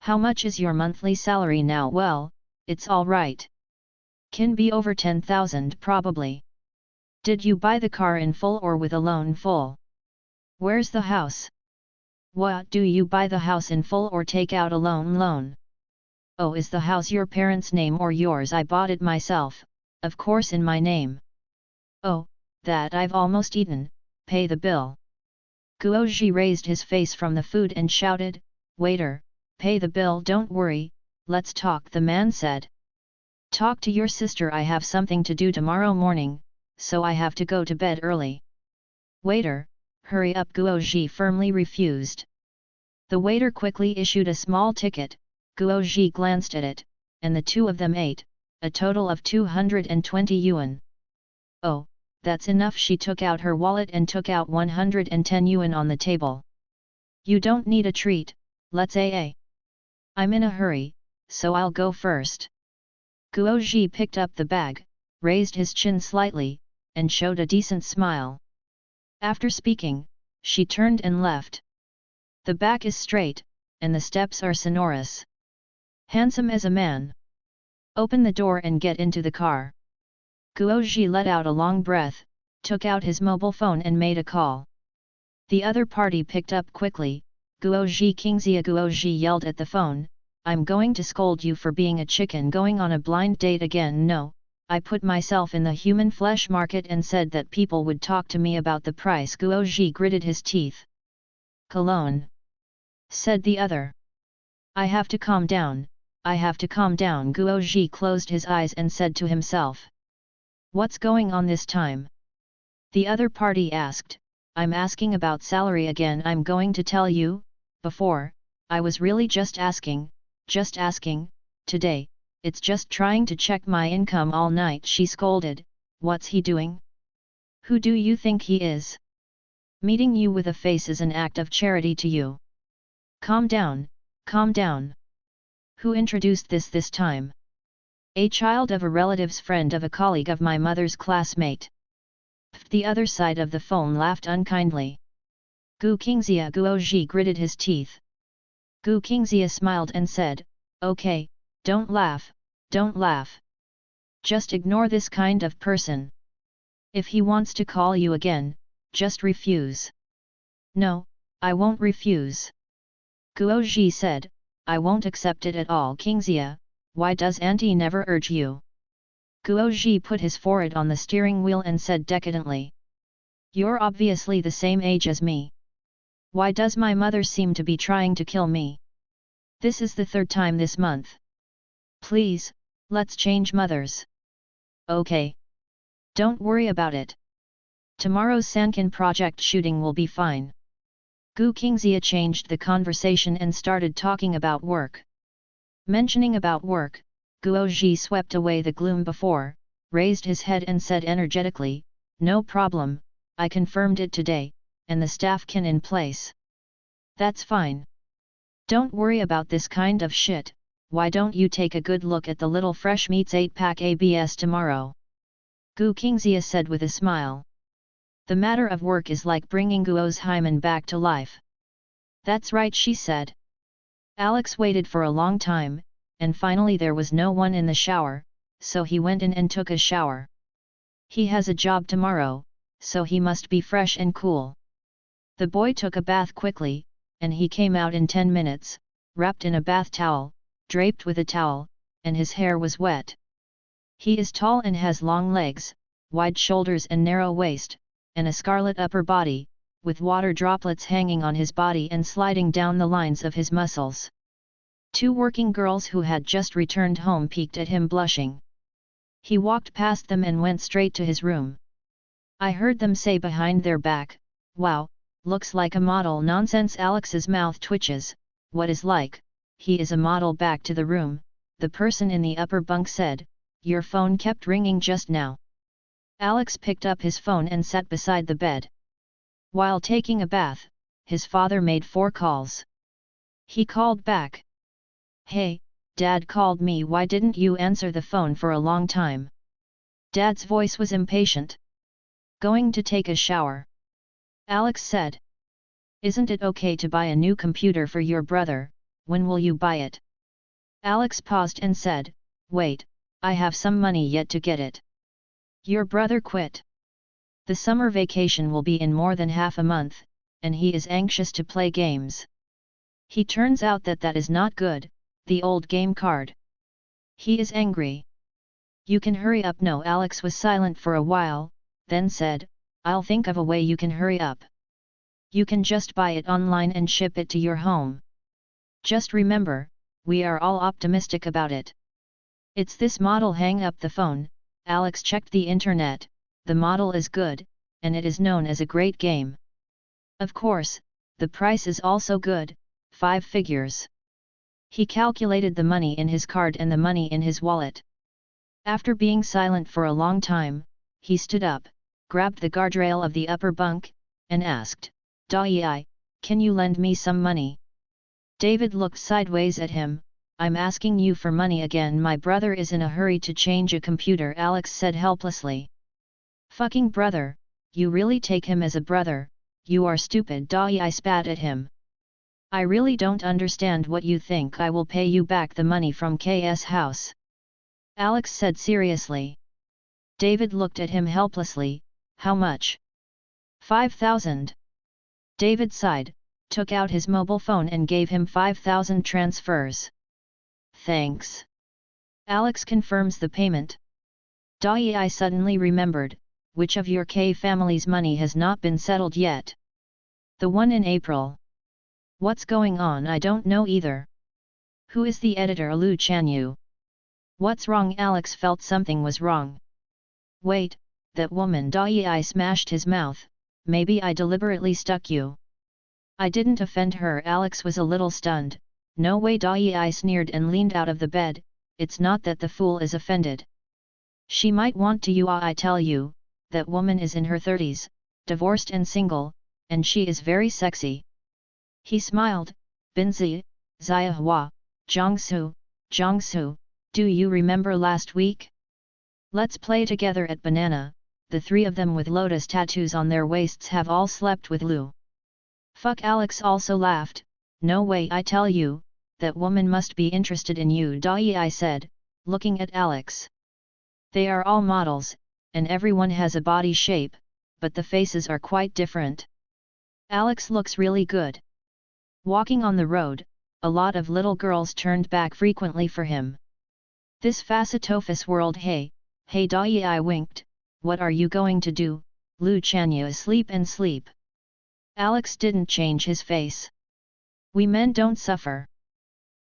How much is your monthly salary now? Well, it's all right. Can be over 10,000 probably. Did you buy the car in full or with a loan full? Where's the house? What, do you buy the house in full or take out a loan? Oh, is the house your parents' name or yours? I bought it myself, of course in my name. Oh, that I've almost eaten, pay the bill. Guoji raised his face from the food and shouted, waiter, pay the bill. Don't worry, let's talk, the man said. Talk to your sister, I have something to do tomorrow morning, so I have to go to bed early. Waiter, hurry up, Guoji firmly refused. The waiter quickly issued a small ticket. Guoji glanced at it, and the two of them ate, a total of 220 yuan. Oh, that's enough. She took out her wallet and took out 110 yuan on the table. You don't need a treat, let's AA. I'm in a hurry, so I'll go first. Guoji picked up the bag, raised his chin slightly, and showed a decent smile. After speaking, she turned and left. The back is straight, and the steps are sonorous. Handsome as a man. Open the door and get into the car. Guoji let out a long breath, took out his mobile phone and made a call. The other party picked up quickly. Guoji Kingxia. Guoji yelled at the phone, I'm going to scold you for being a chicken going on a blind date again. No, I put myself in the human flesh market and said that people would talk to me about the price. Guoji gritted his teeth. Cologne, said the other. I have to calm down, I have to calm down. Guoji closed his eyes and said to himself. What's going on this time? The other party asked, I'm asking about salary again. I'm going to tell you, before, I was really just asking, today, it's just trying to check my income all night. She scolded, what's he doing? Who do you think he is? Meeting you with a face is an act of charity to you. Calm down, calm down. Who introduced this time? A child of a relative's friend of a colleague of my mother's classmate. The other side of the phone laughed unkindly. Gu Qingxia. Guoji gritted his teeth. Gu Qingxia smiled and said, okay, don't laugh, don't laugh. Just ignore this kind of person. If he wants to call you again, just refuse. No, I won't refuse. Guoji said, I won't accept it at all. Qingxia, why does auntie never urge you? Guoji put his forehead on the steering wheel and said decadently. You're obviously the same age as me. Why does my mother seem to be trying to kill me? This is the third time this month. Please, let's change mothers. Okay. Don't worry about it. Tomorrow's Sankan project shooting will be fine. Gu Qingxia changed the conversation and started talking about work. Mentioning about work, Guoji swept away the gloom before, raised his head and said energetically, no problem, I confirmed it today, and the staff can in place. That's fine. Don't worry about this kind of shit, why don't you take a good look at the little fresh meats 8-pack ABS tomorrow? Gu Qingxia said with a smile. The matter of work is like bringing Guo's hymen back to life. That's right, she said. Alex waited for a long time, and finally there was no one in the shower, so he went in and took a shower. He has a job tomorrow, so he must be fresh and cool. The boy took a bath quickly, and he came out in 10 minutes, wrapped in a bath towel, draped with a towel, and his hair was wet. He is tall and has long legs, wide shoulders and narrow waist, and a scarlet upper body, with water droplets hanging on his body and sliding down the lines of his muscles. Two working girls who had just returned home peeked at him blushing. He walked past them and went straight to his room. I heard them say behind their back, wow, looks like a model. Nonsense. Alex's mouth twitches, what is like, he is a model. Back to the room, the person in the upper bunk said, your phone kept ringing just now. Alex picked up his phone and sat beside the bed. While taking a bath, his father made 4 calls. He called back. Hey, Dad called me. Why didn't you answer the phone for a long time? Dad's voice was impatient. Going to take a shower. Alex said. Isn't it okay to buy a new computer for your brother? when will you buy it? Alex paused and said, wait, I have some money yet to get it. Your brother quit. The summer vacation will be in more than half a month, and he is anxious to play games. He turns out that is not good, the old game card. He is angry. You can hurry up. No, Alex was silent for a while, then said, I'll think of a way you can hurry up. You can just buy it online and ship it to your home. Just remember, we are all optimistic about it. It's this model. Hang up the phone. Alex checked the internet, the model is good, and it is known as a great game. Of course, the price is also good, 5 figures. He calculated the money in his card and the money in his wallet. After being silent for a long time, he stood up, grabbed the guardrail of the upper bunk, and asked, Dai, can you lend me some money? David looked sideways at him. I'm asking you for money again. My brother is in a hurry to change a computer, Alex said helplessly. Fucking brother, you really take him as a brother, you are stupid. Dai spat at him. I really don't understand what you think. I will pay you back the money from KS house. Alex said seriously. David looked at him helplessly. How much? 5,000. David sighed, took out his mobile phone and gave him 5,000 transfers. Thanks. Alex confirms the payment. Dai suddenly remembered, which of your K family's money has not been settled yet? The one in April. What's going on? I don't know either. Who is the editor? Lu Chanyu. What's wrong? Alex felt something was wrong. Wait, that woman. Dai smashed his mouth. Maybe I deliberately stuck you. I didn't offend her. Alex was a little stunned. No way. Dai sneered and leaned out of the bed. It's not that the fool is offended. She might want to. I tell you, that woman is in her 30s, divorced and single, and she is very sexy. He smiled. Binzi, Ziahua, Jiangsu, do you remember last week? Let's play together at Banana. The 3 of them with lotus tattoos on their waists have all slept with Lu. Fuck. Alex also laughed. No way. I tell you, that woman must be interested in you. Dai said, looking at Alex. They are all models, and everyone has a body shape, but the faces are quite different. Alex looks really good. Walking on the road, a lot of little girls turned back frequently for him. This facetofus world. Hey, Dai winked, what are you going to do? Lu Chanyu is sleep and sleep. Alex didn't change his face. We men don't suffer.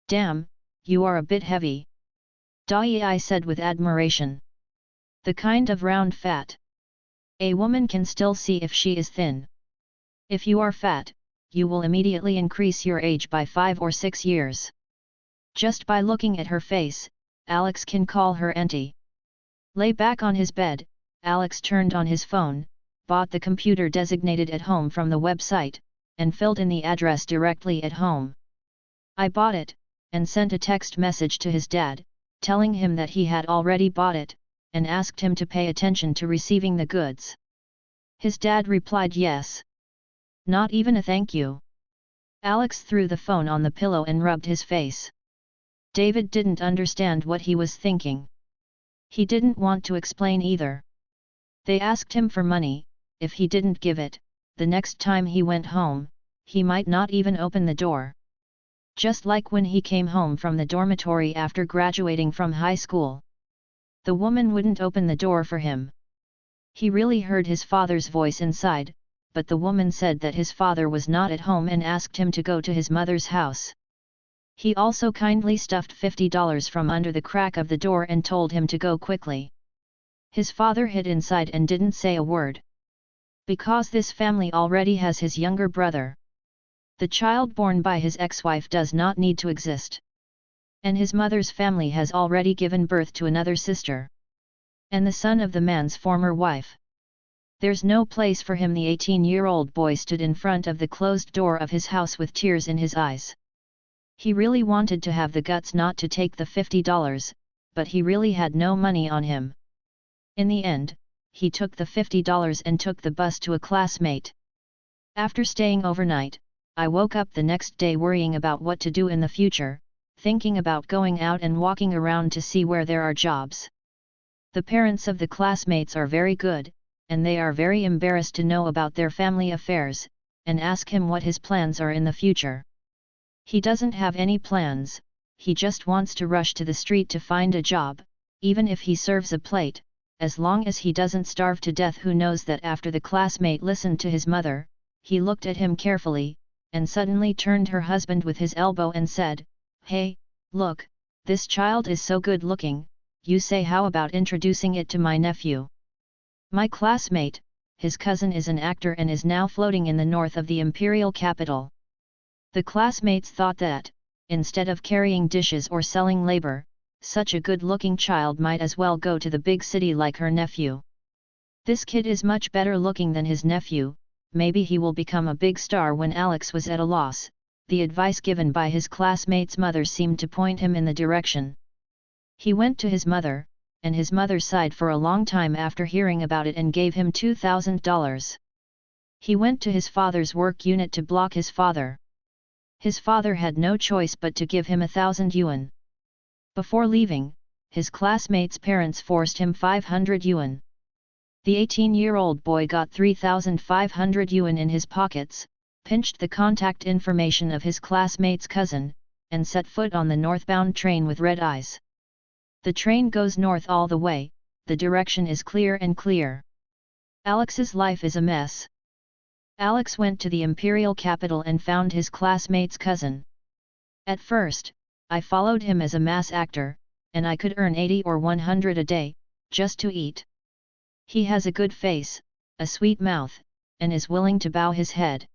Damn, you are a bit heavy. Dai said with admiration. The kind of round fat. A woman can still see if she is thin. If you are fat, you will immediately increase your age by 5 or 6 years. Just by looking at her face, Alex can call her auntie. Lay back on his bed, Alex turned on his phone, bought the computer designated at home from the website, and filled in the address directly at home. I bought it, and sent a text message to his dad, telling him that he had already bought it, and asked him to pay attention to receiving the goods. His dad replied yes. Not even a thank you. Alex threw the phone on the pillow and rubbed his face. David didn't understand what he was thinking. He didn't want to explain either. They asked him for money. If he didn't give it, the next time he went home, he might not even open the door. Just like when he came home from the dormitory after graduating from high school. The woman wouldn't open the door for him. He really heard his father's voice inside, but the woman said that his father was not at home and asked him to go to his mother's house. He also kindly stuffed $50 from under the crack of the door and told him to go quickly. His father hid inside and didn't say a word. Because this family already has his younger brother. The child born by his ex-wife does not need to exist. And his mother's family has already given birth to another sister. And the son of the man's former wife. There's no place for him. The 18-year-old boy stood in front of the closed door of his house with tears in his eyes. He really wanted to have the guts not to take the $50, but he really had no money on him. In the end, he took the $50 and took the bus to a classmate. After staying overnight, I woke up the next day worrying about what to do in the future, thinking about going out and walking around to see where there are jobs. The parents of the classmates are very good, and they are very embarrassed to know about their family affairs, and ask him what his plans are in the future. He doesn't have any plans, he just wants to rush to the street to find a job, even if he serves a plate, as long as he doesn't starve to death. Who knows that after the classmate listened to his mother, he looked at him carefully, and suddenly turned her husband with his elbow and said, "Hey, look, this child is so good looking, you say how about introducing it to my nephew? My classmate, his cousin is an actor and is now floating in the north of the imperial capital." The classmates thought that, instead of carrying dishes or selling labor, such a good-looking child might as well go to the big city like her nephew. This kid is much better looking than his nephew, maybe he will become a big star. When Alex was at a loss, the advice given by his classmate's mother seemed to point him in the direction. He went to his mother, and his mother sighed for a long time after hearing about it and gave him $2,000. He went to his father's work unit to block his father. His father had no choice but to give him 1,000 yuan. Before leaving, his classmate's parents forced him 500 yuan. The 18-year-old boy got 3,500 yuan in his pockets, pinched the contact information of his classmate's cousin, and set foot on the northbound train with red eyes. The train goes north all the way, the direction is clear and clear. Alex's life is a mess. Alex went to the imperial capital and found his classmate's cousin. At first, I followed him as a mass actor, and I could earn 80 or 100 a day, just to eat. He has a good face, a sweet mouth, and is willing to bow his head.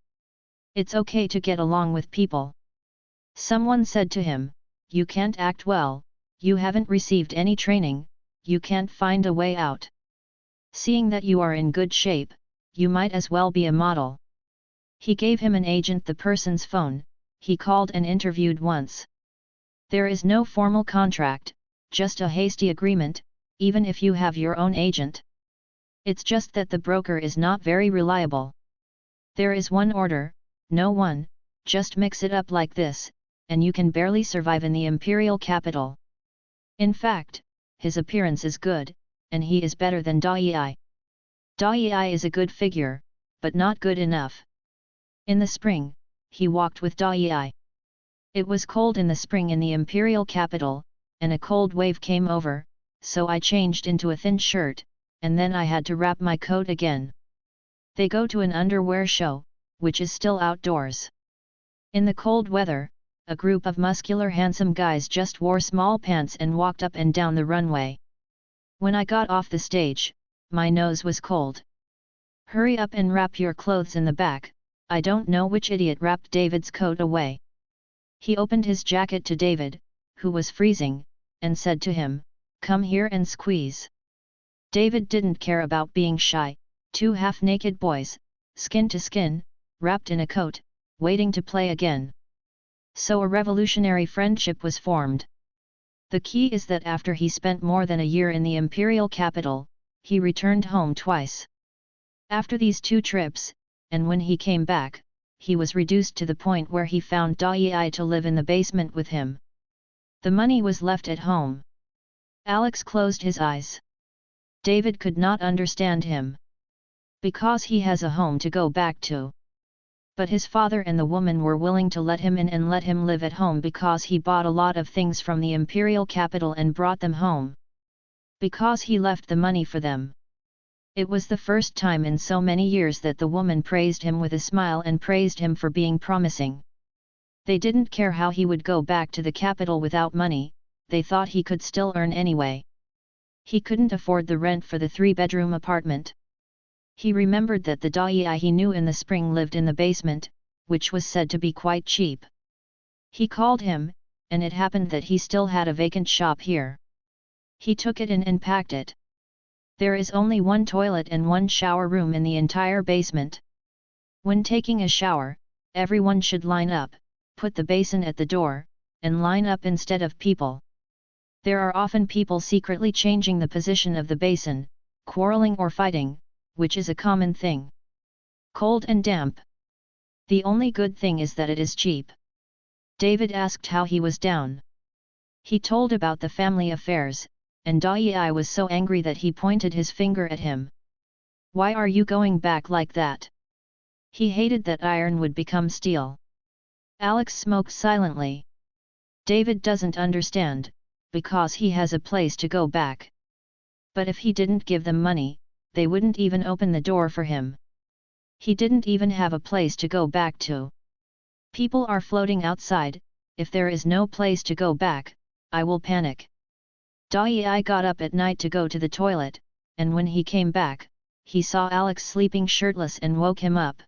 It's okay to get along with people. Someone said to him, "You can't act well, you haven't received any training, you can't find a way out. Seeing that you are in good shape, you might as well be a model." He gave him an agent the person's phone, he called and interviewed once. There is no formal contract, just a hasty agreement, even if you have your own agent. It's just that the broker is not very reliable. There is one order, no one, just mix it up like this, and you can barely survive in the imperial capital. In fact, his appearance is good, and he is better than Dai. Dai is a good figure, but not good enough. In the spring, he walked with Dai. It was cold in the spring in the imperial capital, and a cold wave came over, so I changed into a thin shirt, and then I had to wrap my coat again. They go to an underwear show, which is still outdoors. In the cold weather, a group of muscular handsome guys just wore small pants and walked up and down the runway. When I got off the stage, my nose was cold. "Hurry up and wrap your clothes in the back." I don't know which idiot wrapped David's coat away. He opened his jacket to David, who was freezing, and said to him, "Come here and squeeze." David didn't care about being shy, two half-naked boys, skin to skin, wrapped in a coat, waiting to play again. So a revolutionary friendship was formed. The key is that after he spent more than a year in the imperial capital, he returned home twice. After these 2 trips, and when he came back, he was reduced to the point where he found Dai to live in the basement with him. The money was left at home. Alex closed his eyes. David could not understand him. Because he has a home to go back to. But his father and the woman were willing to let him in and let him live at home because he bought a lot of things from the imperial capital and brought them home. Because he left the money for them. It was the first time in so many years that the woman praised him with a smile and praised him for being promising. They didn't care how he would go back to the capital without money, they thought he could still earn anyway. He couldn't afford the rent for the 3-bedroom apartment. He remembered that the Dai he knew in the spring lived in the basement, which was said to be quite cheap. He called him, and it happened that he still had a vacant shop here. He took it in and packed it. There is only 1 toilet and 1 shower room in the entire basement. When taking a shower, everyone should line up, put the basin at the door, and line up instead of people. There are often people secretly changing the position of the basin, quarreling or fighting, which is a common thing. Cold and damp. The only good thing is that it is cheap. David asked how he was down. He told about the family affairs, and Dai was so angry that he pointed his finger at him. Why are you going back like that? He hated that iron would become steel. Alex smoked silently. David doesn't understand, because he has a place to go back. But if he didn't give them money, they wouldn't even open the door for him. He didn't even have a place to go back to. People are floating outside, if there is no place to go back, I will panic. Dai got up at night to go to the toilet, and when he came back, he saw Alex sleeping shirtless and woke him up.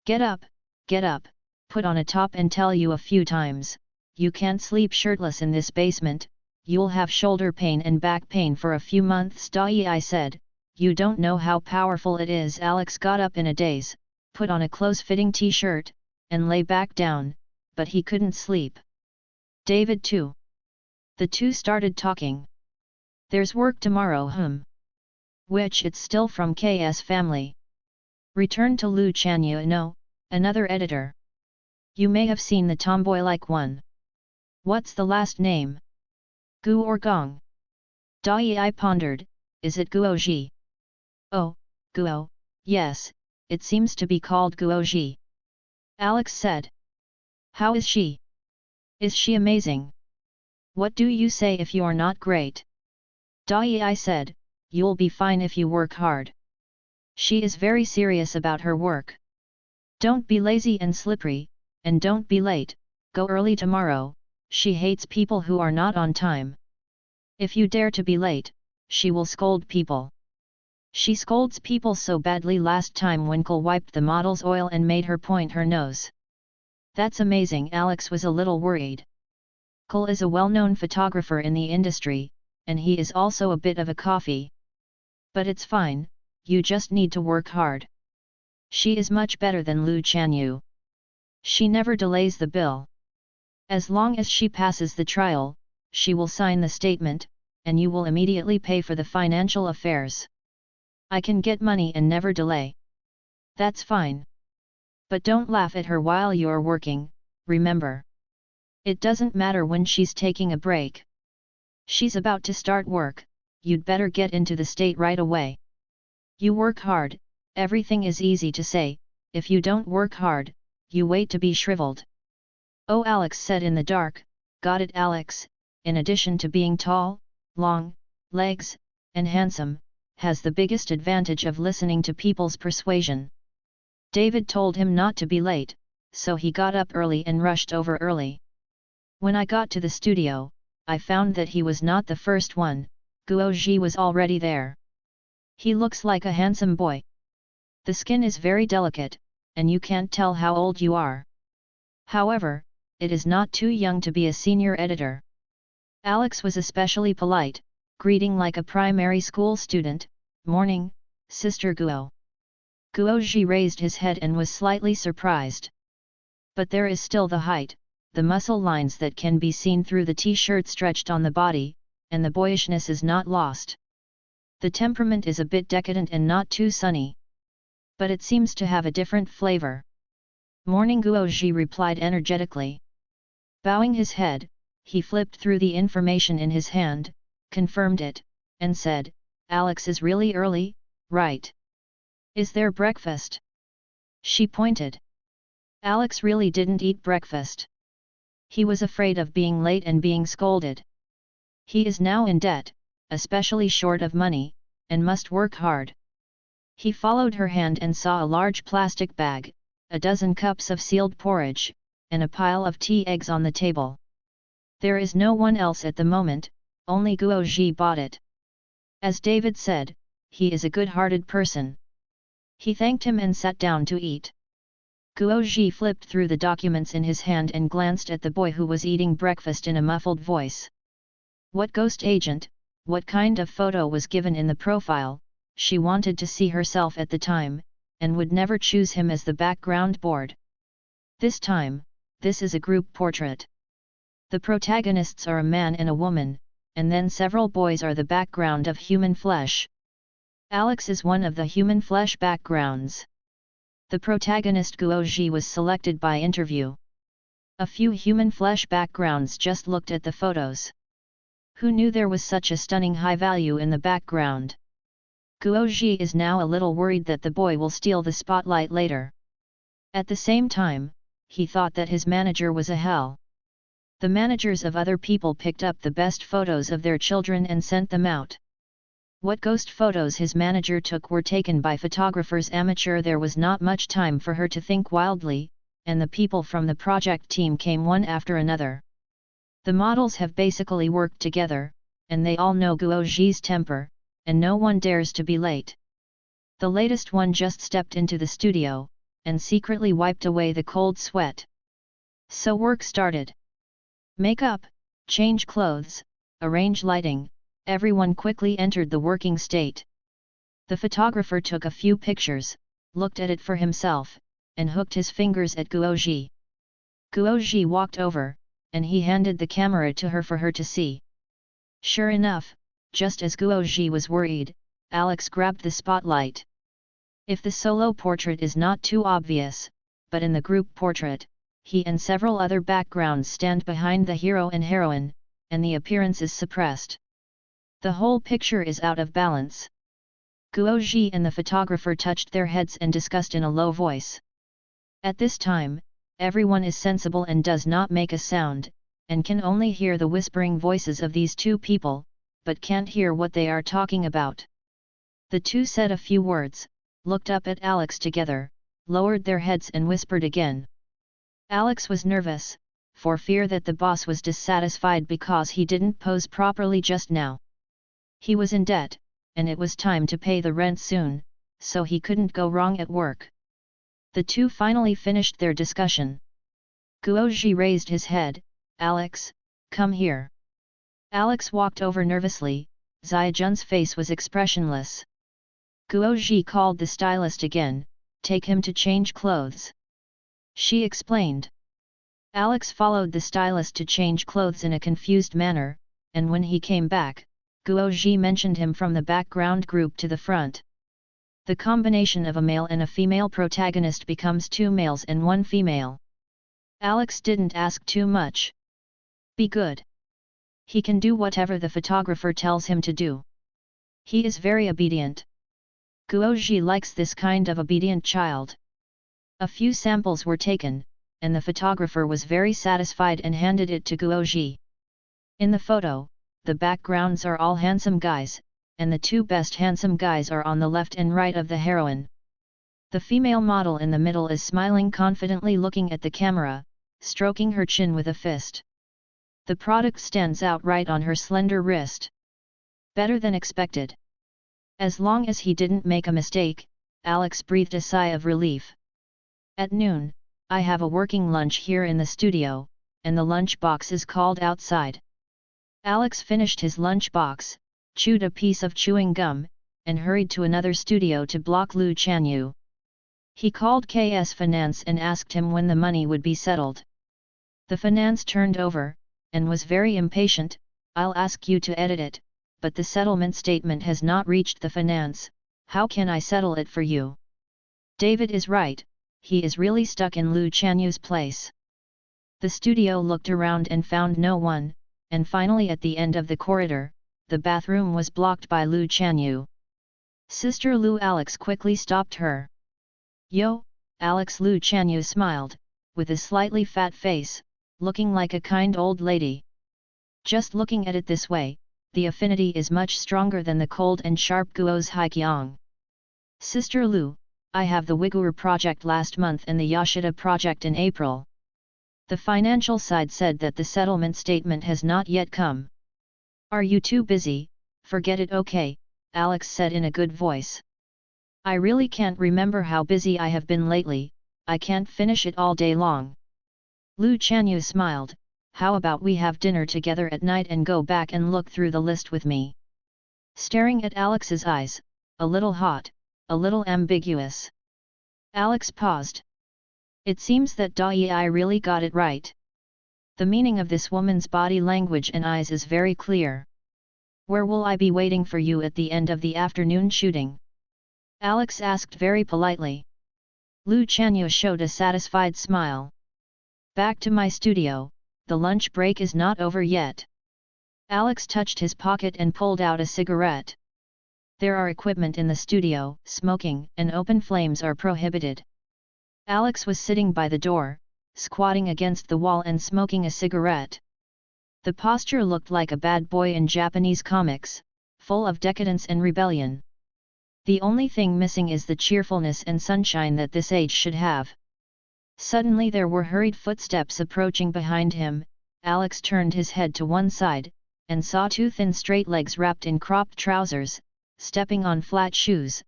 Get up, put on a top and tell you a few times, you can't sleep shirtless in this basement, you'll have shoulder pain and back pain for a few months. Dai said, you don't know how powerful it is. Alex got up in a daze, put on a close-fitting t-shirt, and lay back down, but he couldn't sleep. David too. The two started talking. There's work tomorrow. Which it's still from KS family. Return to Lu Chanyu. No, another editor. You may have seen the tomboy-like one. What's the last name? Gu or Gong? Dai pondered, is it Guoji? Oh, Guo, yes, it seems to be called Guoji. Alex said. How is she? Is she amazing? What do you say if you're not great? Dai said, you'll be fine if you work hard. She is very serious about her work. Don't be lazy and slippery, and don't be late, go early tomorrow, she hates people who are not on time. If you dare to be late, she will scold people. She scolds people so badly. Last time Winkle wiped the model's oil and made her point her nose. That's amazing. Alex was a little worried. Cole is a well-known photographer in the industry, and he is also a bit of a coffee. But it's fine, you just need to work hard. She is much better than Lu Chanyu. She never delays the bill. As long as she passes the trial, she will sign the statement, and you will immediately pay for the financial affairs. I can get money and never delay. That's fine. But don't laugh at her while you're working, remember. It doesn't matter when she's taking a break. She's about to start work, you'd better get into the state right away. You work hard, everything is easy to say, if you don't work hard, you wait to be shriveled. Oh, Alex said in the dark, got it. Alex, in addition to being tall, long, legs, and handsome, has the biggest advantage of listening to people's persuasion. David told him not to be late, so he got up early and rushed over early. When I got to the studio, I found that he was not the first one, Guoji was already there. He looks like a handsome boy. The skin is very delicate, and you can't tell how old you are. However, it is not too young to be a senior editor. Alex was especially polite, greeting like a primary school student, morning, Sister Guo. Guoji raised his head and was slightly surprised. But there is still the height, the muscle lines that can be seen through the t-shirt stretched on the body, and the boyishness is not lost. The temperament is a bit decadent and not too sunny. But it seems to have a different flavor. Morning, Guoji replied energetically. Bowing his head, he flipped through the information in his hand, confirmed it, and said, Alex is really early, right? Is there breakfast? She pointed. Alex really didn't eat breakfast. He was afraid of being late and being scolded. He is now in debt, especially short of money, and must work hard. He followed her hand and saw a large plastic bag, a dozen cups of sealed porridge, and a pile of tea eggs on the table. There is no one else at the moment, only Guoji bought it. As David said, he is a good-hearted person. He thanked him and sat down to eat. Guoji flipped through the documents in his hand and glanced at the boy who was eating breakfast in a muffled voice. What ghost agent, what kind of photo was given in the profile? She wanted to see herself at the time, and would never choose him as the background board. This time, this is a group portrait. The protagonists are a man and a woman, and then several boys are the background of human flesh. Alex is one of the human flesh backgrounds. The protagonist Guoji was selected by interview. A few human flesh backgrounds just looked at the photos. Who knew there was such a stunning high value in the background? Guoji is now a little worried that the boy will steal the spotlight later. At the same time, he thought that his manager was a hell. The managers of other people picked up the best photos of their children and sent them out. What ghost photos his manager took were taken by photographers amateur. There was not much time for her to think wildly, and the people from the project team came one after another. The models have basically worked together, and they all know Guoji's temper, and no one dares to be late. The latest one just stepped into the studio, and secretly wiped away the cold sweat. So work started. Makeup, change clothes, arrange lighting, everyone quickly entered the working state. The photographer took a few pictures, looked at it for himself, and hooked his fingers at Guoji. Guoji walked over, and he handed the camera to her for her to see. Sure enough, just as Guoji was worried, Alex grabbed the spotlight. If the solo portrait is not too obvious, but in the group portrait, he and several other backgrounds stand behind the hero and heroine, and the appearance is suppressed. The whole picture is out of balance. Guoji and the photographer touched their heads and discussed in a low voice. At this time, everyone is sensible and does not make a sound, and can only hear the whispering voices of these two people, but can't hear what they are talking about. The two said a few words, looked up at Alex together, lowered their heads and whispered again. Alex was nervous, for fear that the boss was dissatisfied because he didn't pose properly just now. He was in debt, and it was time to pay the rent soon, so he couldn't go wrong at work. The two finally finished their discussion. Guoji raised his head. Alex, come here. Alex walked over nervously. Ziyajun's face was expressionless. Guoji called the stylist again. Take him to change clothes. She explained. Alex followed the stylist to change clothes in a confused manner, and when he came back, Guoji mentioned him from the background group to the front. The combination of a male and a female protagonist becomes 2 males and 1 female. Alex didn't ask too much. Be good. He can do whatever the photographer tells him to do. He is very obedient. Guoji likes this kind of obedient child. A few samples were taken, and the photographer was very satisfied and handed it to Guoji. In the photo, the backgrounds are all handsome guys, and the 2 best handsome guys are on the left and right of the heroine. The female model in the middle is smiling confidently looking at the camera, stroking her chin with a fist. The product stands out right on her slender wrist. Better than expected. As long as he didn't make a mistake, Alex breathed a sigh of relief. At noon, I have a working lunch here in the studio, and the lunch box is called outside. Alex finished his lunch box, chewed a piece of chewing gum, and hurried to another studio to block Lu Chanyu. He called KS Finance and asked him when the money would be settled. The finance turned over, and was very impatient. I'll ask you to edit it, but the settlement statement has not reached the finance. How can I settle it for you? David is right, he is really stuck in Lu Chanyu's place. The studio looked around and found no one, and finally at the end of the corridor, the bathroom was blocked by Lu Chanyu. Sister Lu. Alex quickly stopped her. Yo, Alex. Lu Chanyu smiled, with a slightly fat face, looking like a kind old lady. Just looking at it this way, the affinity is much stronger than the cold and sharp Guo's Haikyong. Sister Lu, I have the Uyghur project last month and the Yashida project in April. The financial side said that the settlement statement has not yet come. Are you too busy? Forget it. Okay, Alex said in a good voice. I really can't remember how busy I have been lately, I can't finish it all day long. Lu Chanyu smiled. How about we have dinner together at night and go back and look through the list with me? Staring at Alex's eyes, a little hot, a little ambiguous. Alex paused. It seems that Dai really got it right. The meaning of this woman's body language and eyes is very clear. Where will I be waiting for you at the end of the afternoon shooting? Alex asked very politely. Lu Chanyu showed a satisfied smile. Back to my studio, the lunch break is not over yet. Alex touched his pocket and pulled out a cigarette. There are equipment in the studio, smoking and open flames are prohibited. Alex was sitting by the door, squatting against the wall and smoking a cigarette. The posture looked like a bad boy in Japanese comics, full of decadence and rebellion. The only thing missing is the cheerfulness and sunshine that this age should have. Suddenly there were hurried footsteps approaching behind him. Alex turned his head to one side, and saw two thin straight legs wrapped in cropped trousers, stepping on flat shoes.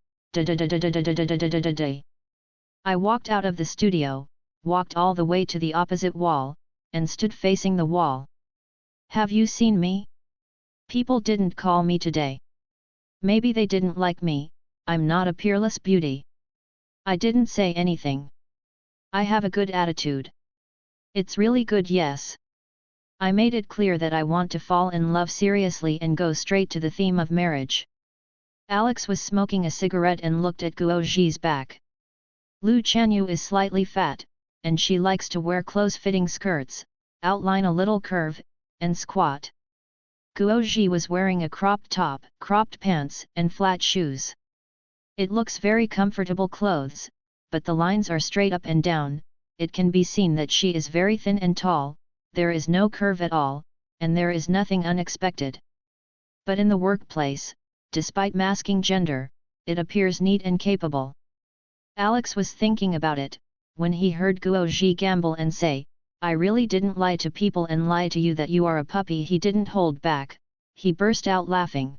I walked out of the studio, walked all the way to the opposite wall, and stood facing the wall. Have you seen me? People didn't call me today. Maybe they didn't like me. I'm not a peerless beauty. I didn't say anything. I have a good attitude. It's really good, yes. I made it clear that I want to fall in love seriously and go straight to the theme of marriage. Alex was smoking a cigarette and looked at Guoji's back. Lu Chanyu is slightly fat, and she likes to wear close-fitting skirts, outline a little curve, and squat. Guoji was wearing a cropped top, cropped pants, and flat shoes. It looks very comfortable clothes, but the lines are straight up and down. It can be seen that she is very thin and tall, there is no curve at all, and there is nothing unexpected. But in the workplace, despite masking gender, it appears neat and capable. Alex was thinking about it, when he heard Guoji gamble and say, I really didn't lie to people and lie to you that you are a puppy. He didn't hold back, he burst out laughing.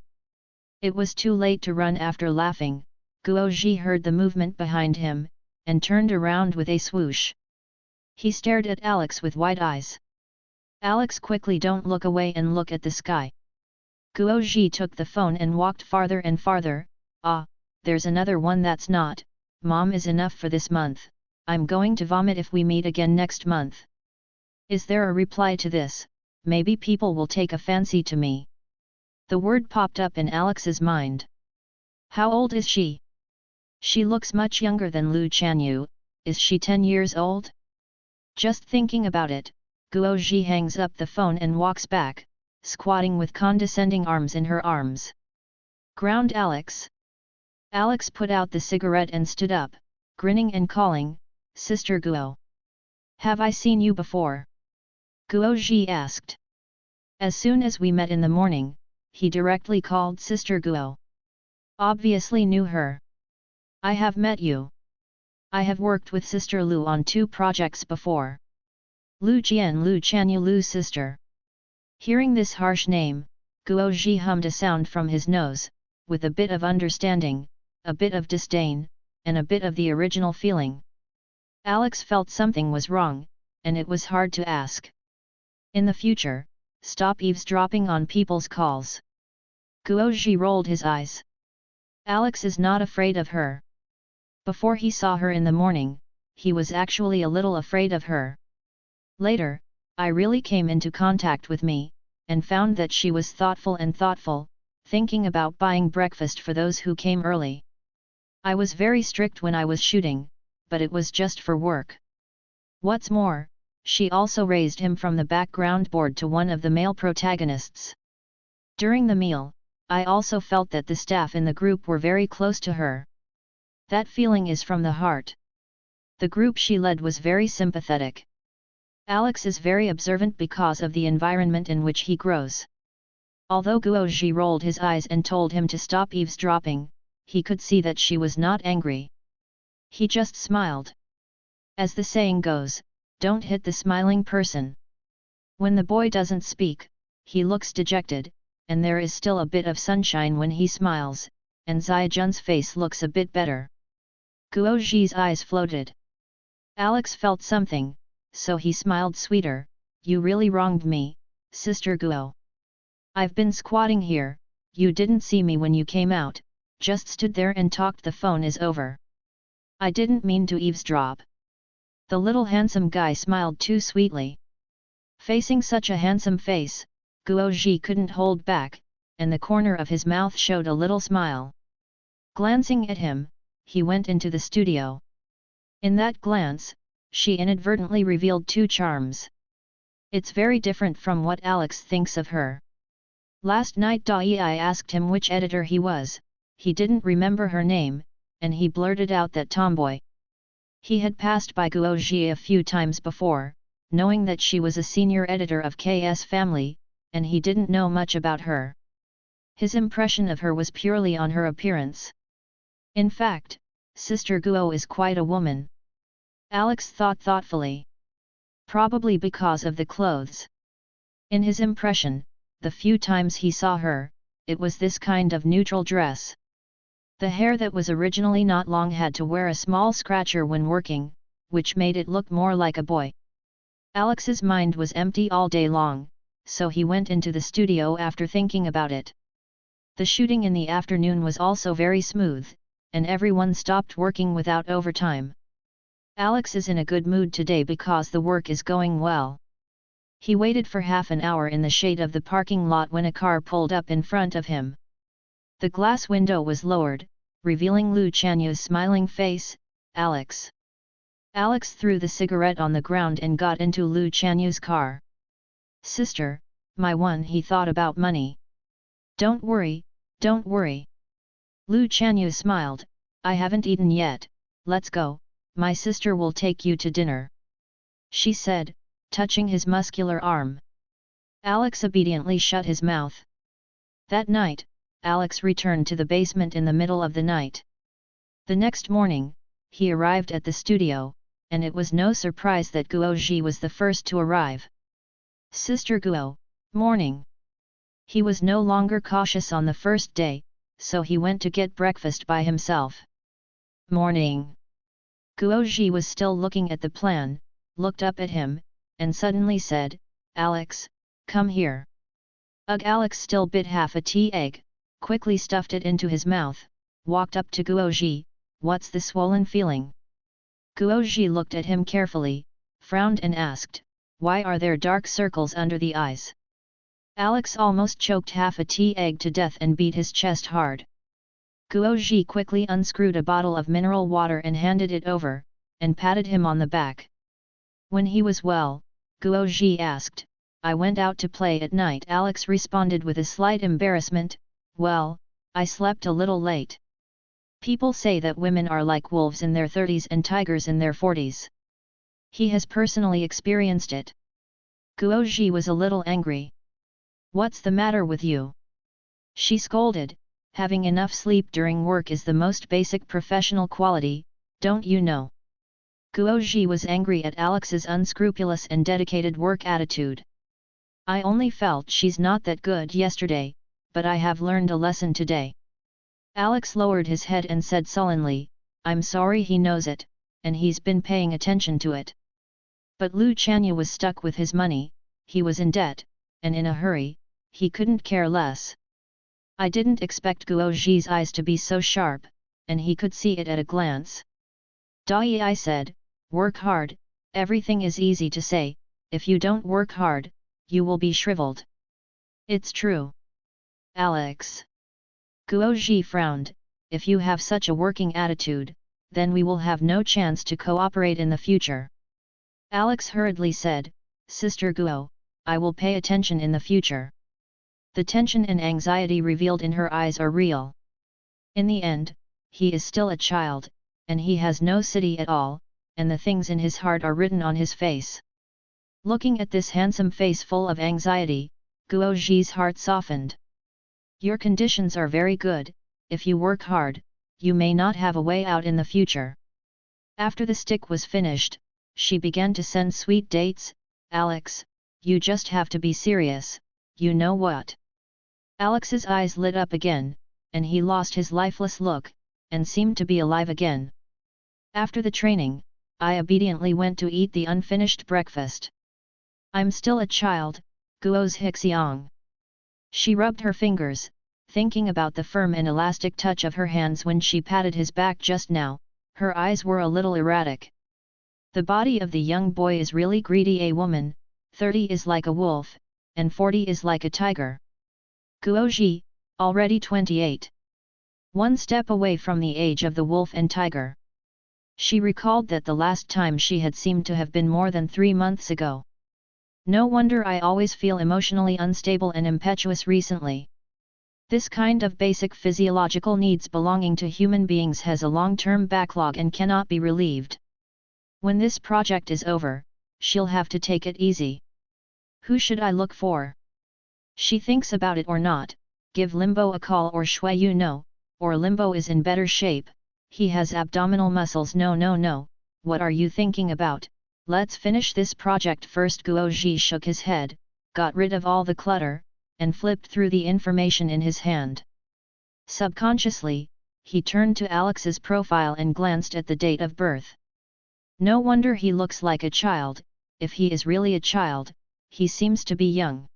It was too late to run after laughing. Guoji heard the movement behind him, and turned around with a swoosh. He stared at Alex with wide eyes. Alex, quickly, don't look away and look at the sky. Guoji took the phone and walked farther and farther. Ah, there's another one that's not. Mom is enough for this month. I'm going to vomit if we meet again next month. Is there a reply to this? Maybe people will take a fancy to me. The word popped up in Alex's mind. How old is she? She looks much younger than Lu Chanyu. Is she 10 years old? Just thinking about it, Guoji hangs up the phone and walks back, squatting with condescending arms in her arms. Ground Alex. Alex put out the cigarette and stood up, grinning and calling, Sister Guo. Have I seen you before? Guoji asked. As soon as we met in the morning, he directly called Sister Guo. Obviously knew her. I have met you. I have worked with Sister Lu on 2 projects before. Lu Jian, Lu Chanyu, Lu's sister. Hearing this harsh name, Guoji hummed a sound from his nose, with a bit of understanding, a bit of disdain, and a bit of the original feeling. Alex felt something was wrong, and it was hard to ask. In the future, stop eavesdropping on people's calls. Guoji rolled his eyes. Alex is not afraid of her. Before he saw her in the morning, he was actually a little afraid of her. Later, I really came into contact with me, and found that she was thoughtful, thinking about buying breakfast for those who came early. I was very strict when I was shooting, but it was just for work. What's more, she also raised him from the background board to one of the male protagonists. During the meal, I also felt that the staff in the group were very close to her. That feeling is from the heart. The group she led was very sympathetic. Alex is very observant because of the environment in which he grows. Although Guoji rolled his eyes and told him to stop eavesdropping, he could see that she was not angry. He just smiled. As the saying goes, don't hit the smiling person. When the boy doesn't speak, he looks dejected, and there is still a bit of sunshine when he smiles, and Zai-jun's face looks a bit better. Guoji's eyes floated. Alex felt something, so he smiled sweeter. You really wronged me, Sister Guo. I've been squatting here, you didn't see me when you came out, just stood there and talked. The phone is over. I didn't mean to eavesdrop. The little handsome guy smiled too sweetly. Facing such a handsome face, Guoji couldn't hold back, and the corner of his mouth showed a little smile. Glancing at him, he went into the studio. In that glance, she inadvertently revealed two charms. It's very different from what Alex thinks of her. Last night I asked him which editor he was, he didn't remember her name, and he blurted out that tomboy. He had passed by Guo a few times before, knowing that she was a senior editor of KS Family, and he didn't know much about her. His impression of her was purely on her appearance. In fact, Sister Guo is quite a woman. Alex thought thoughtfully. Probably because of the clothes. In his impression, the few times he saw her, it was this kind of neutral dress. The hair that was originally not long had to wear a small scratcher when working, which made it look more like a boy. Alex's mind was empty all day long, so he went into the studio after thinking about it. The shooting in the afternoon was also very smooth, and everyone stopped working without overtime. Alex is in a good mood today because the work is going well. He waited for half an hour in the shade of the parking lot when a car pulled up in front of him. The glass window was lowered, revealing Lu Chanyu's smiling face. Alex. Alex threw the cigarette on the ground and got into Lu Chanyu's car. Sister, my one, he thought about money. Don't worry, don't worry. Lu Chanyu smiled, I haven't eaten yet, let's go, my sister will take you to dinner. She said, touching his muscular arm. Alex obediently shut his mouth. That night, Alex returned to the basement in the middle of the night. The next morning, he arrived at the studio, and it was no surprise that Guo was the first to arrive. Sister Guo, morning. He was no longer cautious on the first day, so he went to get breakfast by himself. Morning. Guo was still looking at the plan, looked up at him, and suddenly said, Alex, come here. Ugh. Alex still bit half a tea egg, quickly stuffed it into his mouth, walked up to Guo. What's the swollen feeling? Guo looked at him carefully, frowned and asked, why are there dark circles under the eyes? Alex almost choked half a tea egg to death and beat his chest hard. Guo quickly unscrewed a bottle of mineral water and handed it over, and patted him on the back. When he was well, Guo asked, I went out to play at night. Alex responded with a slight embarrassment, well, I slept a little late. People say that women are like wolves in their 30s and tigers in their 40s. He has personally experienced it. Guo was a little angry. What's the matter with you? She scolded, having enough sleep during work is the most basic professional quality, don't you know? Guo was angry at Alex's unscrupulous and dedicated work attitude. I only felt she's not that good yesterday, but I have learned a lesson today. Alex lowered his head and said sullenly, I'm sorry. He knows it, and he's been paying attention to it. But Lu Chanyu was stuck with his money, he was in debt, and in a hurry, he couldn't care less. I didn't expect Guo's eyes to be so sharp, and he could see it at a glance. I said, work hard, everything is easy to say, if you don't work hard, you will be shriveled. It's true. Alex. Guo frowned, if you have such a working attitude, then we will have no chance to cooperate in the future. Alex hurriedly said, Sister Guo, I will pay attention in the future. The tension and anxiety revealed in her eyes are real. In the end, he is still a child, and he has no city at all, and the things in his heart are written on his face. Looking at this handsome face full of anxiety, Guo's heart softened. Your conditions are very good, if you work hard, you may not have a way out in the future. After the stick was finished, she began to send sweet dates. Alex, you just have to be serious, you know what? Alex's eyes lit up again, and he lost his lifeless look, and seemed to be alive again. After the training, I obediently went to eat the unfinished breakfast. I'm still a child, Guo's Hixiang. She rubbed her fingers, thinking about the firm and elastic touch of her hands when she patted his back just now. Her eyes were a little erratic. The body of the young boy is really greedy. A woman, 30 is like a wolf, and 40 is like a tiger. Guo, already 28. One step away from the age of the wolf and tiger. She recalled that the last time she had seemed to have been more than 3 months ago. No wonder I always feel emotionally unstable and impetuous recently. This kind of basic physiological needs belonging to human beings has a long-term backlog and cannot be relieved. When this project is over, she'll have to take it easy. Who should I look for? She thinks about it or not, give Limbo a call or Shui you know, or Limbo is in better shape, he has abdominal muscles no, what are you thinking about, let's finish this project first. Guoji shook his head, got rid of all the clutter, and flipped through the information in his hand. Subconsciously, he turned to Alex's profile and glanced at the date of birth. No wonder he looks like a child, if he is really a child, he seems to be young.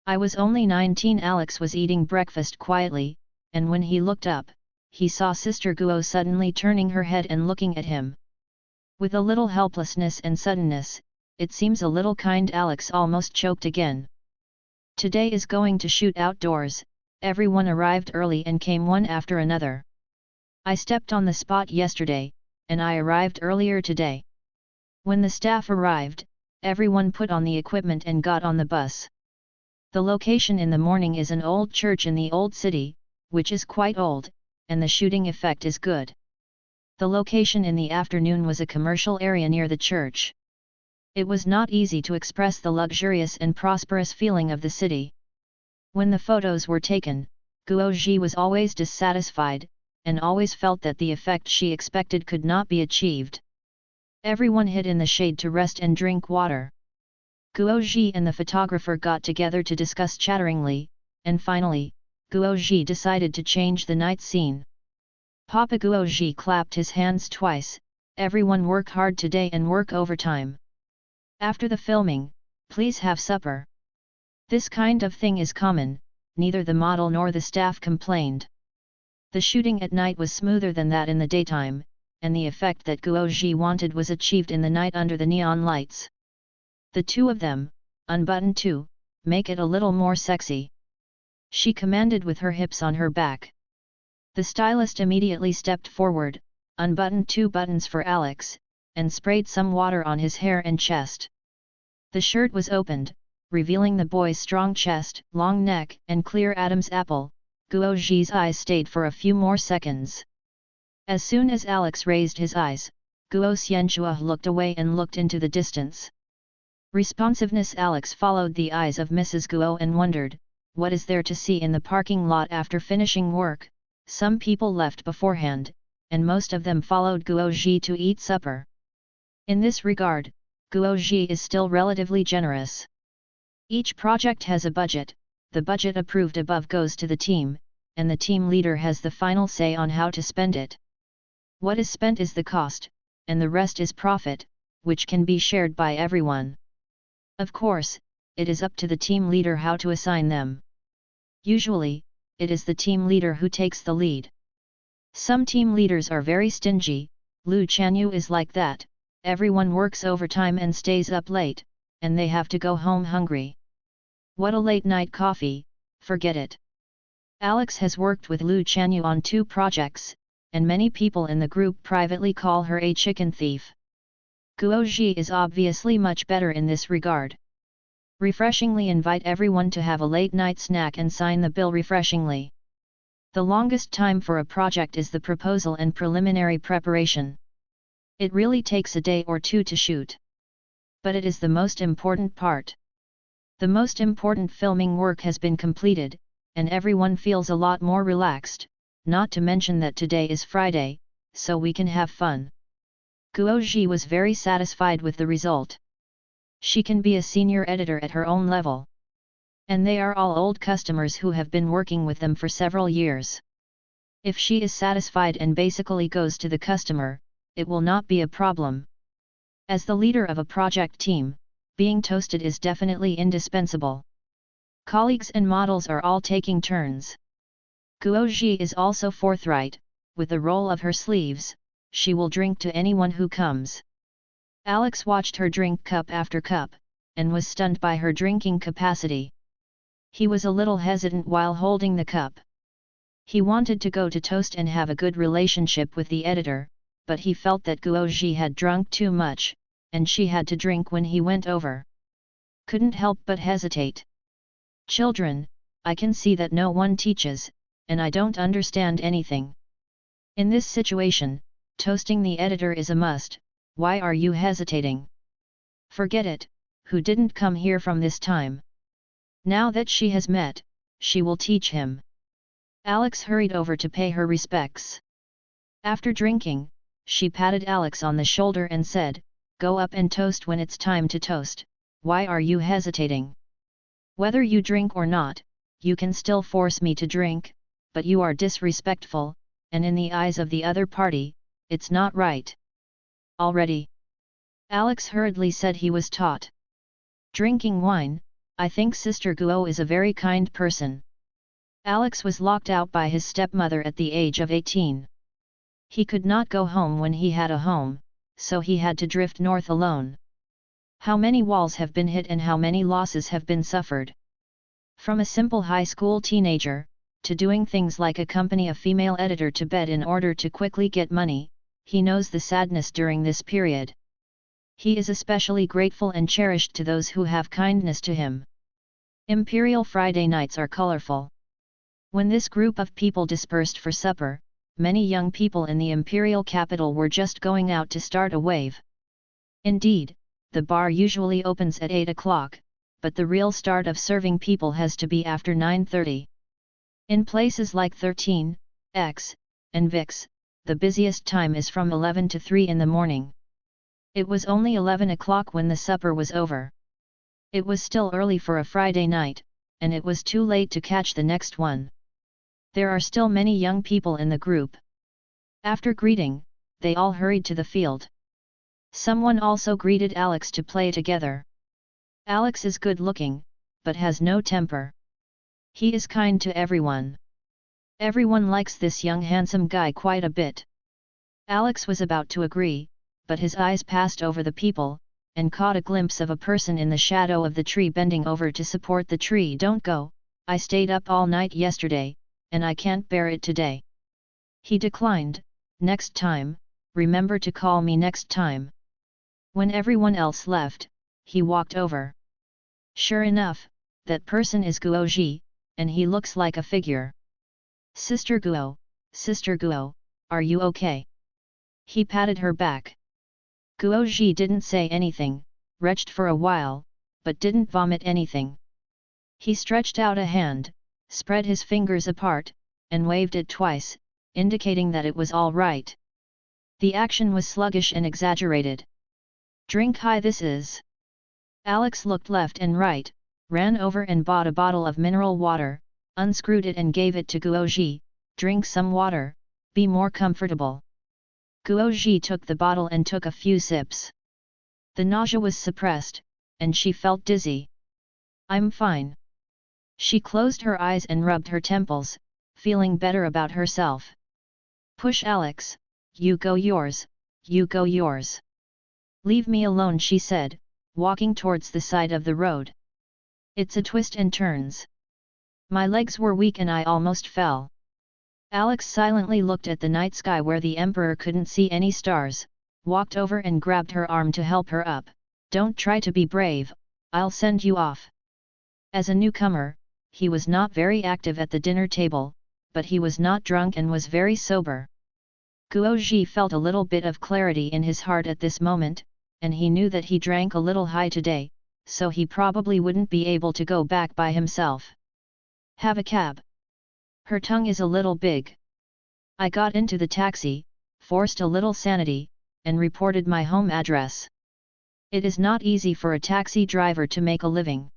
I was only 19. Alex was eating breakfast quietly, and when he looked up, he saw Sister Guo suddenly turning her head and looking at him. With a little helplessness and suddenness, it seems a little kind. Alex almost choked again. Today is going to shoot outdoors, everyone arrived early and came one after another. I stepped on the spot yesterday, and I arrived earlier today. When the staff arrived, everyone put on the equipment and got on the bus. The location in the morning is an old church in the old city, which is quite old, and the shooting effect is good. The location in the afternoon was a commercial area near the church. It was not easy to express the luxurious and prosperous feeling of the city. When the photos were taken, Guoji was always dissatisfied, and always felt that the effect she expected could not be achieved. Everyone hid in the shade to rest and drink water. Guoji and the photographer got together to discuss chatteringly, and finally, Guoji decided to change the night scene. Papa Guoji clapped his hands twice, everyone work hard today and work overtime. After the filming, please have supper. This kind of thing is common, neither the model nor the staff complained. The shooting at night was smoother than that in the daytime, and the effect that Guoji wanted was achieved in the night under the neon lights. The two of them, unbutton too, make it a little more sexy. She commanded with her hips on her back. The stylist immediately stepped forward, unbuttoned 2 buttons for Alex, and sprayed some water on his hair and chest. The shirt was opened, revealing the boy's strong chest, long neck, and clear Adam's apple. Guoji's eyes stayed for a few more seconds. As soon as Alex raised his eyes, Guo Xianchua looked away and looked into the distance. Responsiveness. Alex followed the eyes of Mrs. Guo and wondered, what is there to see in the parking lot after finishing work? Some people left beforehand, and most of them followed Guoji to eat supper. In this regard, Guoji is still relatively generous. Each project has a budget, the budget approved above goes to the team, and the team leader has the final say on how to spend it. What is spent is the cost, and the rest is profit, which can be shared by everyone. Of course, it is up to the team leader how to assign them. Usually, it is the team leader who takes the lead. Some team leaders are very stingy, Lu Chanyu is like that, everyone works overtime and stays up late, and they have to go home hungry. What a late night coffee, forget it. Alex has worked with Lu Chanyu on 2 projects, and many people in the group privately call her a chicken thief. Guoji is obviously much better in this regard. Refreshingly invite everyone to have a late night snack and sign the bill refreshingly. The longest time for a project is the proposal and preliminary preparation. It really takes a day or 2 to shoot. But it is the most important part. The most important filming work has been completed, and everyone feels a lot more relaxed, not to mention that today is Friday, so we can have fun. Guoji was very satisfied with the result. She can be a senior editor at her own level. And they are all old customers who have been working with them for several years. If she is satisfied and basically goes to the customer, it will not be a problem. As the leader of a project team, being toasted is definitely indispensable. Colleagues and models are all taking turns. Guoji is also forthright, with the roll of her sleeves, she will drink to anyone who comes. Alex watched her drink cup after cup, and was stunned by her drinking capacity. He was a little hesitant while holding the cup. He wanted to go to toast and have a good relationship with the editor, but he felt that Guoji had drunk too much, and she had to drink when he went over. Couldn't help but hesitate. Children, I can see that no one teaches, and I don't understand anything. In this situation, toasting the editor is a must. Why are you hesitating? Forget it, who didn't come here from this time? Now that she has met, she will teach him. Alex hurried over to pay her respects. After drinking, she patted Alex on the shoulder and said, "Go up and toast when it's time to toast. Why are you hesitating? Whether you drink or not, you can still force me to drink, but you are disrespectful, and in the eyes of the other party, it's not right." Already? Alex hurriedly said he was taught. Drinking wine, I think Sister Guo is a very kind person. Alex was locked out by his stepmother at the age of 18. He could not go home when he had a home, so he had to drift north alone. How many walls have been hit and how many losses have been suffered. From a simple high school teenager, to doing things like accompany a female editor to bed in order to quickly get money, he knows the sadness during this period. He is especially grateful and cherished to those who have kindness to him. Imperial Friday nights are colorful. When this group of people dispersed for supper, many young people in the imperial capital were just going out to start a wave. Indeed, the bar usually opens at 8 o'clock, but the real start of serving people has to be after 9:30. In places like 13X and VIX, the busiest time is from 11 to 3 in the morning. It was only 11 o'clock when the supper was over. It was still early for a Friday night, and it was too late to catch the next one. There are still many young people in the group. After greeting, they all hurried to the field. Someone also greeted Alex to play together. Alex is good looking, but has no temper. He is kind to everyone. Everyone likes this young handsome guy quite a bit. Alex was about to agree, but his eyes passed over the people, and caught a glimpse of a person in the shadow of the tree bending over to support the tree. "Don't go, I stayed up all night yesterday, and I can't bear it today." He declined. "Next time, remember to call me next time." When everyone else left, he walked over. Sure enough, that person is Guoji, and he looks like a figure. Sister Guo, are you okay?" He patted her back. Guoji didn't say anything, retched for a while, but didn't vomit anything. He stretched out a hand, spread his fingers apart, and waved it twice, indicating that it was all right. The action was sluggish and exaggerated. "Drink high this is." Alex looked left and right, ran over and bought a bottle of mineral water, unscrewed it and gave it to Guoji. "Drink some water, be more comfortable." Guoji took the bottle and took a few sips. The nausea was suppressed, and she felt dizzy. "I'm fine." She closed her eyes and rubbed her temples, feeling better about herself. "Push Alex, you go yours, you go yours." "Leave me alone," she said, walking towards the side of the road. "It's a twist and turns. My legs were weak and I almost fell." Alex silently looked at the night sky where the Emperor couldn't see any stars, walked over and grabbed her arm to help her up. "Don't try to be brave, I'll send you off." As a newcomer, he was not very active at the dinner table, but he was not drunk and was very sober. Guoji felt a little bit of clarity in his heart at this moment, and he knew that he drank a little high today, so he probably wouldn't be able to go back by himself. "Have a cab." Her tongue is a little big. I got into the taxi, forced a little sanity, and reported my home address. It is not easy for a taxi driver to make a living.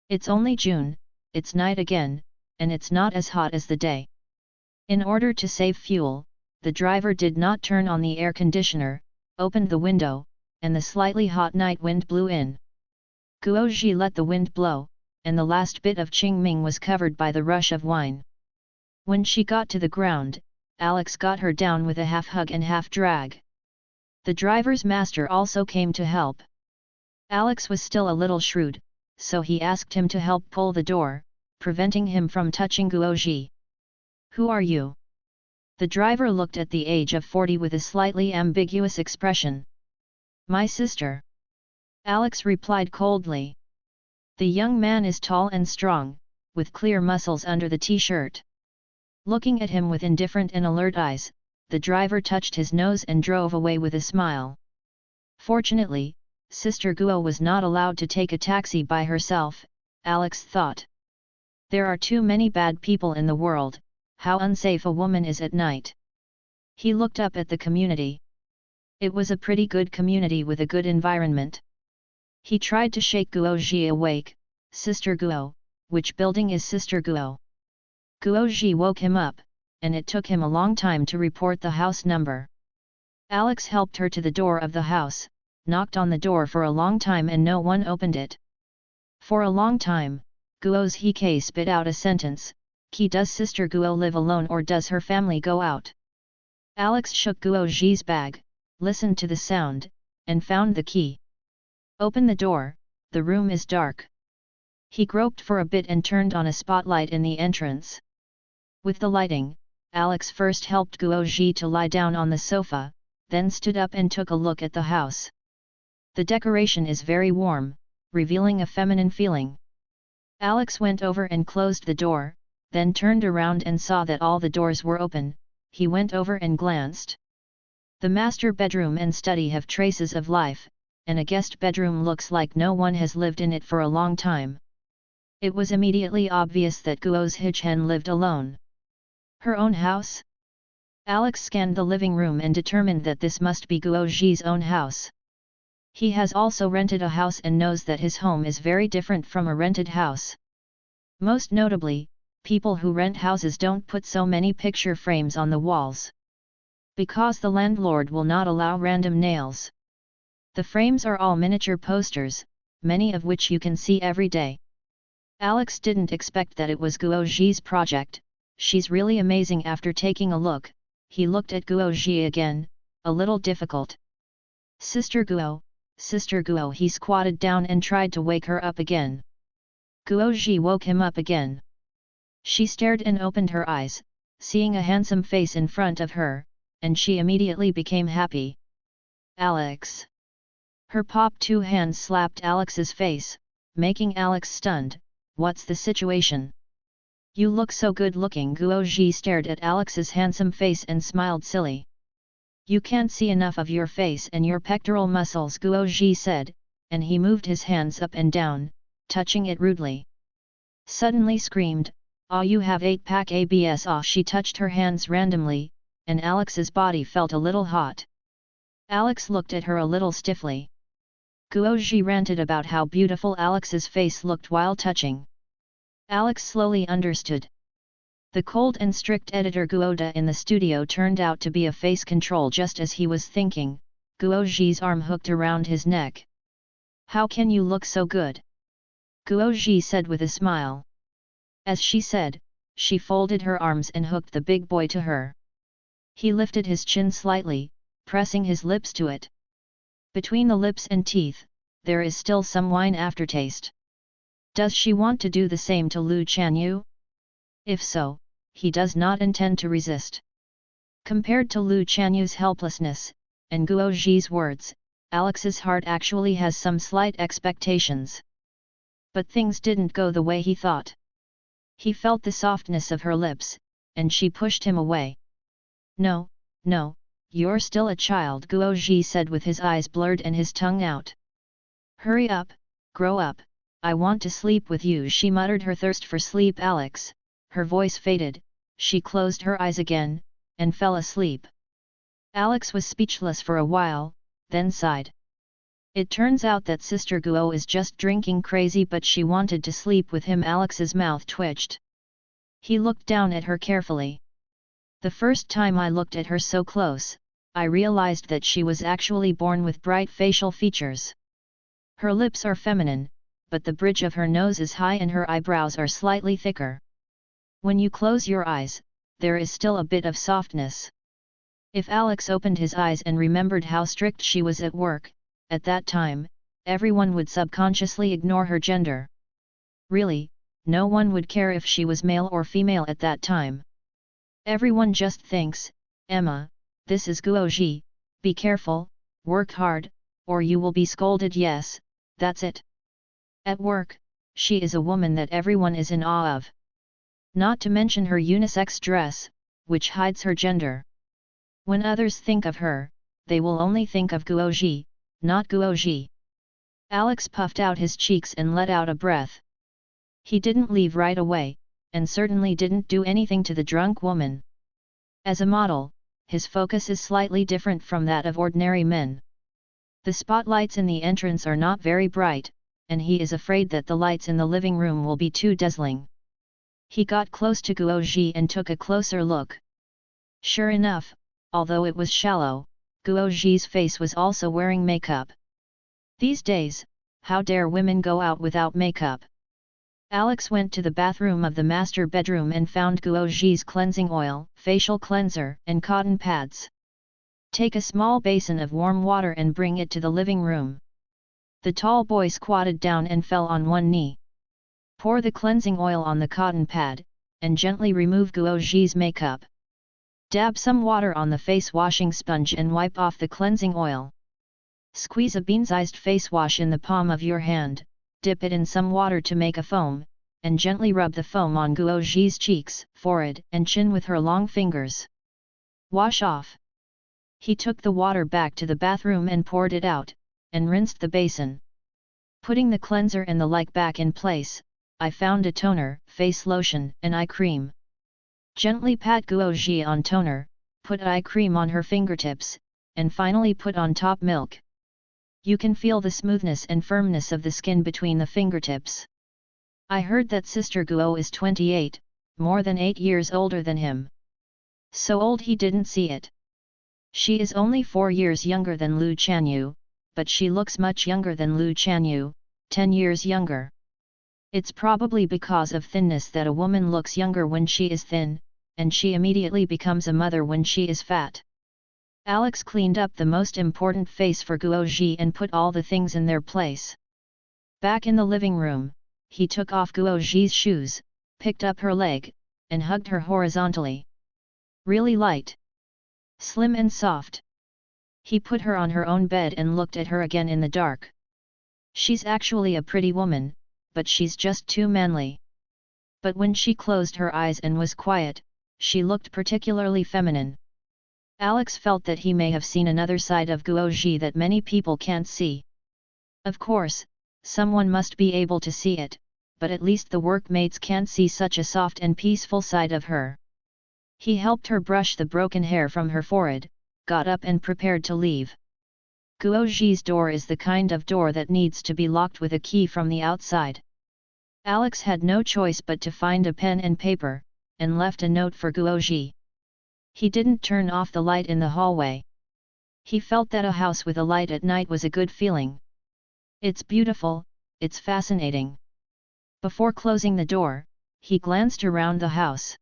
It's only June, it's night again, and it's not as hot as the day. In order to save fuel, the driver did not turn on the air conditioner, opened the window, and the slightly hot night wind blew in. Guoji let the wind blow, and the last bit of Qingming was covered by the rush of wine. When she got to the ground, Alex got her down with a half hug and half drag. The driver's master also came to help. Alex was still a little shrewd, so he asked him to help pull the door, preventing him from touching Guoji. "Who are you?" The driver looked at the age of 40 with a slightly ambiguous expression. My sister. Alex replied coldly. The young man is tall and strong, with clear muscles under the t-shirt. Looking at him with indifferent and alert eyes, the driver touched his nose and drove away with a smile. Fortunately, Sister Guo was not allowed to take a taxi by herself, Alex thought. There are too many bad people in the world, how unsafe a woman is at night. He looked up at the community. It was a pretty good community with a good environment. He tried to shake Guo Ji awake. Sister Guo, which building is Sister Guo? Guo Ji woke him up, and it took him a long time to report the house number. Alex helped her to the door of the house, knocked on the door for a long time and no one opened it. For a long time, Guo's He spit out a sentence, does Sister Guo live alone or does her family go out? Alex shook Guo Ji's bag, listened to the sound, and found the key. Open the door, the room is dark. He groped for a bit and turned on a spotlight in the entrance. With the lighting, Alex first helped Guo Ji to lie down on the sofa, then stood up and took a look at the house. The decoration is very warm, revealing a feminine feeling. Alex went over and closed the door, then turned around and saw that all the doors were open. He went over and glanced. The master bedroom and study have traces of life, and a guest bedroom looks like no one has lived in it for a long time. It was immediately obvious that Guo's Hichen lived alone. Her own house? Alex scanned the living room and determined that this must be Guo Ji's own house. He has also rented a house and knows that his home is very different from a rented house. Most notably, people who rent houses don't put so many picture frames on the walls. Because the landlord will not allow random nails. The frames are all miniature posters, many of which you can see every day. Alex didn't expect that it was Guo Ji's project. She's really amazing. After taking a look, he looked at Guo Ji again, a little difficult. Sister Guo, he squatted down and tried to wake her up again. Guo Ji woke him up again. She stared and opened her eyes, seeing a handsome face in front of her, and she immediately became happy. Alex. Her popped two hands slapped Alex's face, making Alex stunned. What's the situation? You look so good looking. Guo Ji stared at Alex's handsome face and smiled silly. You can't see enough of your face and your pectoral muscles, Guo Ji said, and he moved his hands up and down, touching it rudely. Suddenly screamed, "Ah, you have 8-pack abs." Ah, she touched her hands randomly, and Alex's body felt a little hot. Alex looked at her a little stiffly. Guo Ji ranted about how beautiful Alex's face looked while touching. Alex slowly understood. The cold and strict editor Guoda in the studio turned out to be a face control just as he was thinking. Guo Ji's arm hooked around his neck. How can you look so good? Guo Ji said with a smile. As she said, she folded her arms and hooked the big boy to her. He lifted his chin slightly, pressing his lips to it. Between the lips and teeth, there is still some wine aftertaste. Does she want to do the same to Lu Chanyu? If so, he does not intend to resist. Compared to Lu Chanyu's helplessness, and Guo Ji's words, Alex's heart actually has some slight expectations. But things didn't go the way he thought. He felt the softness of her lips, and she pushed him away. No, you're still a child, Guo Ji said with his eyes blurred and his tongue out. Hurry up, grow up, I want to sleep with you, she muttered, her thirst for sleep. Alex. Her voice faded, she closed her eyes again, and fell asleep. Alex was speechless for a while, then sighed. It turns out that Sister Guo is just drinking crazy, but she wanted to sleep with him. Alex's mouth twitched. He looked down at her carefully. The first time I looked at her so close, I realized that she was actually born with bright facial features. Her lips are feminine, but the bridge of her nose is high and her eyebrows are slightly thicker. When you close your eyes, there is still a bit of softness. If Alex opened his eyes and remembered how strict she was at work, at that time, everyone would subconsciously ignore her gender. Really, no one would care if she was male or female at that time. Everyone just thinks, Emma, this is Guoji, be careful, work hard, or you will be scolded. Yes, that's it. At work, she is a woman that everyone is in awe of. Not to mention her unisex dress, which hides her gender. When others think of her, they will only think of Guoji, not Guoji. Alex puffed out his cheeks and let out a breath. He didn't leave right away, and certainly didn't do anything to the drunk woman. As a model, his focus is slightly different from that of ordinary men. The spotlights in the entrance are not very bright, and he is afraid that the lights in the living room will be too dazzling. He got close to Guoji and took a closer look. Sure enough, although it was shallow, Guoji's face was also wearing makeup. These days, how dare women go out without makeup? Alex went to the bathroom of the master bedroom and found Guoji's cleansing oil, facial cleanser, and cotton pads. Take a small basin of warm water and bring it to the living room. The tall boy squatted down and fell on one knee. Pour the cleansing oil on the cotton pad, and gently remove Guoji's makeup. Dab some water on the face washing sponge and wipe off the cleansing oil. Squeeze a bean-sized face wash in the palm of your hand, dip it in some water to make a foam, and gently rub the foam on Guoji's cheeks, forehead, and chin with her long fingers. Wash off. He took the water back to the bathroom and poured it out, and rinsed the basin. Putting the cleanser and the like back in place, I found a toner, face lotion, and eye cream. Gently pat Guoji on toner, put eye cream on her fingertips, and finally put on top milk. You can feel the smoothness and firmness of the skin between the fingertips. I heard that Sister Guo is 28, more than 8 years older than him. So old he didn't see it. She is only 4 years younger than Lu Chanyu, but she looks much younger than Lu Chanyu, 10 years younger. It's probably because of thinness that a woman looks younger when she is thin, and she immediately becomes a mother when she is fat. Alex cleaned up the most important face for Guoji and put all the things in their place. Back in the living room, he took off Guoji's shoes, picked up her leg, and hugged her horizontally. Really light. Slim and soft. He put her on her own bed and looked at her again in the dark. She's actually a pretty woman, but she's just too manly. But when she closed her eyes and was quiet, she looked particularly feminine. Alex felt that he may have seen another side of Guoji that many people can't see. Of course, someone must be able to see it, but at least the workmates can't see such a soft and peaceful side of her. He helped her brush the broken hair from her forehead, got up and prepared to leave. Guoji's door is the kind of door that needs to be locked with a key from the outside. Alex had no choice but to find a pen and paper, and left a note for Guoji. He didn't turn off the light in the hallway. He felt that a house with a light at night was a good feeling. It's beautiful, it's fascinating. Before closing the door, he glanced around the house.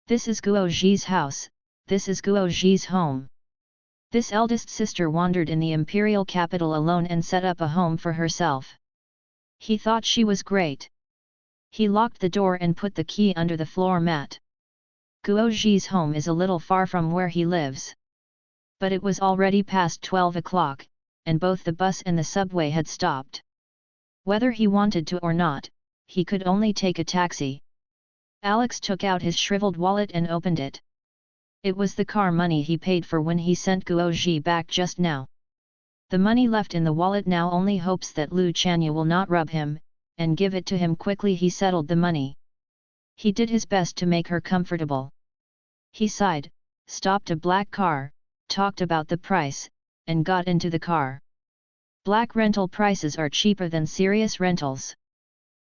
This is Guoji's house, this is Guoji's home. This eldest sister wandered in the imperial capital alone and set up a home for herself. He thought she was great. He locked the door and put the key under the floor mat. Guoji's home is a little far from where he lives. But it was already past 12 o'clock, and both the bus and the subway had stopped. Whether he wanted to or not, he could only take a taxi. Alex took out his shriveled wallet and opened it. It was the car money he paid for when he sent Guoji back just now. The money left in the wallet now only hopes that Lu Chanyu will not rub him, and give it to him quickly. He settled the money. He did his best to make her comfortable. He sighed, stopped a black car, talked about the price, and got into the car. Black rental prices are cheaper than serious rentals.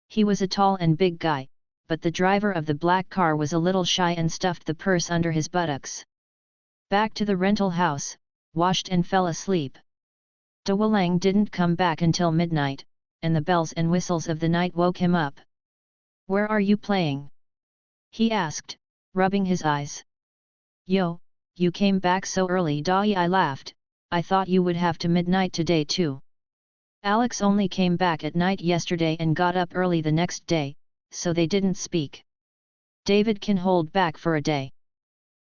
He was a tall and big guy, but the driver of the black car was a little shy and stuffed the purse under his buttocks. Back to the rental house, washed and fell asleep. De Walang didn't come back until midnight, and the bells and whistles of the night woke him up. "Where are you playing?" he asked, rubbing his eyes. "Yo, you came back so early." I laughed, "I thought you would have to midnight today too." Alex only came back at night yesterday and got up early the next day, so they didn't speak. David can hold back for a day.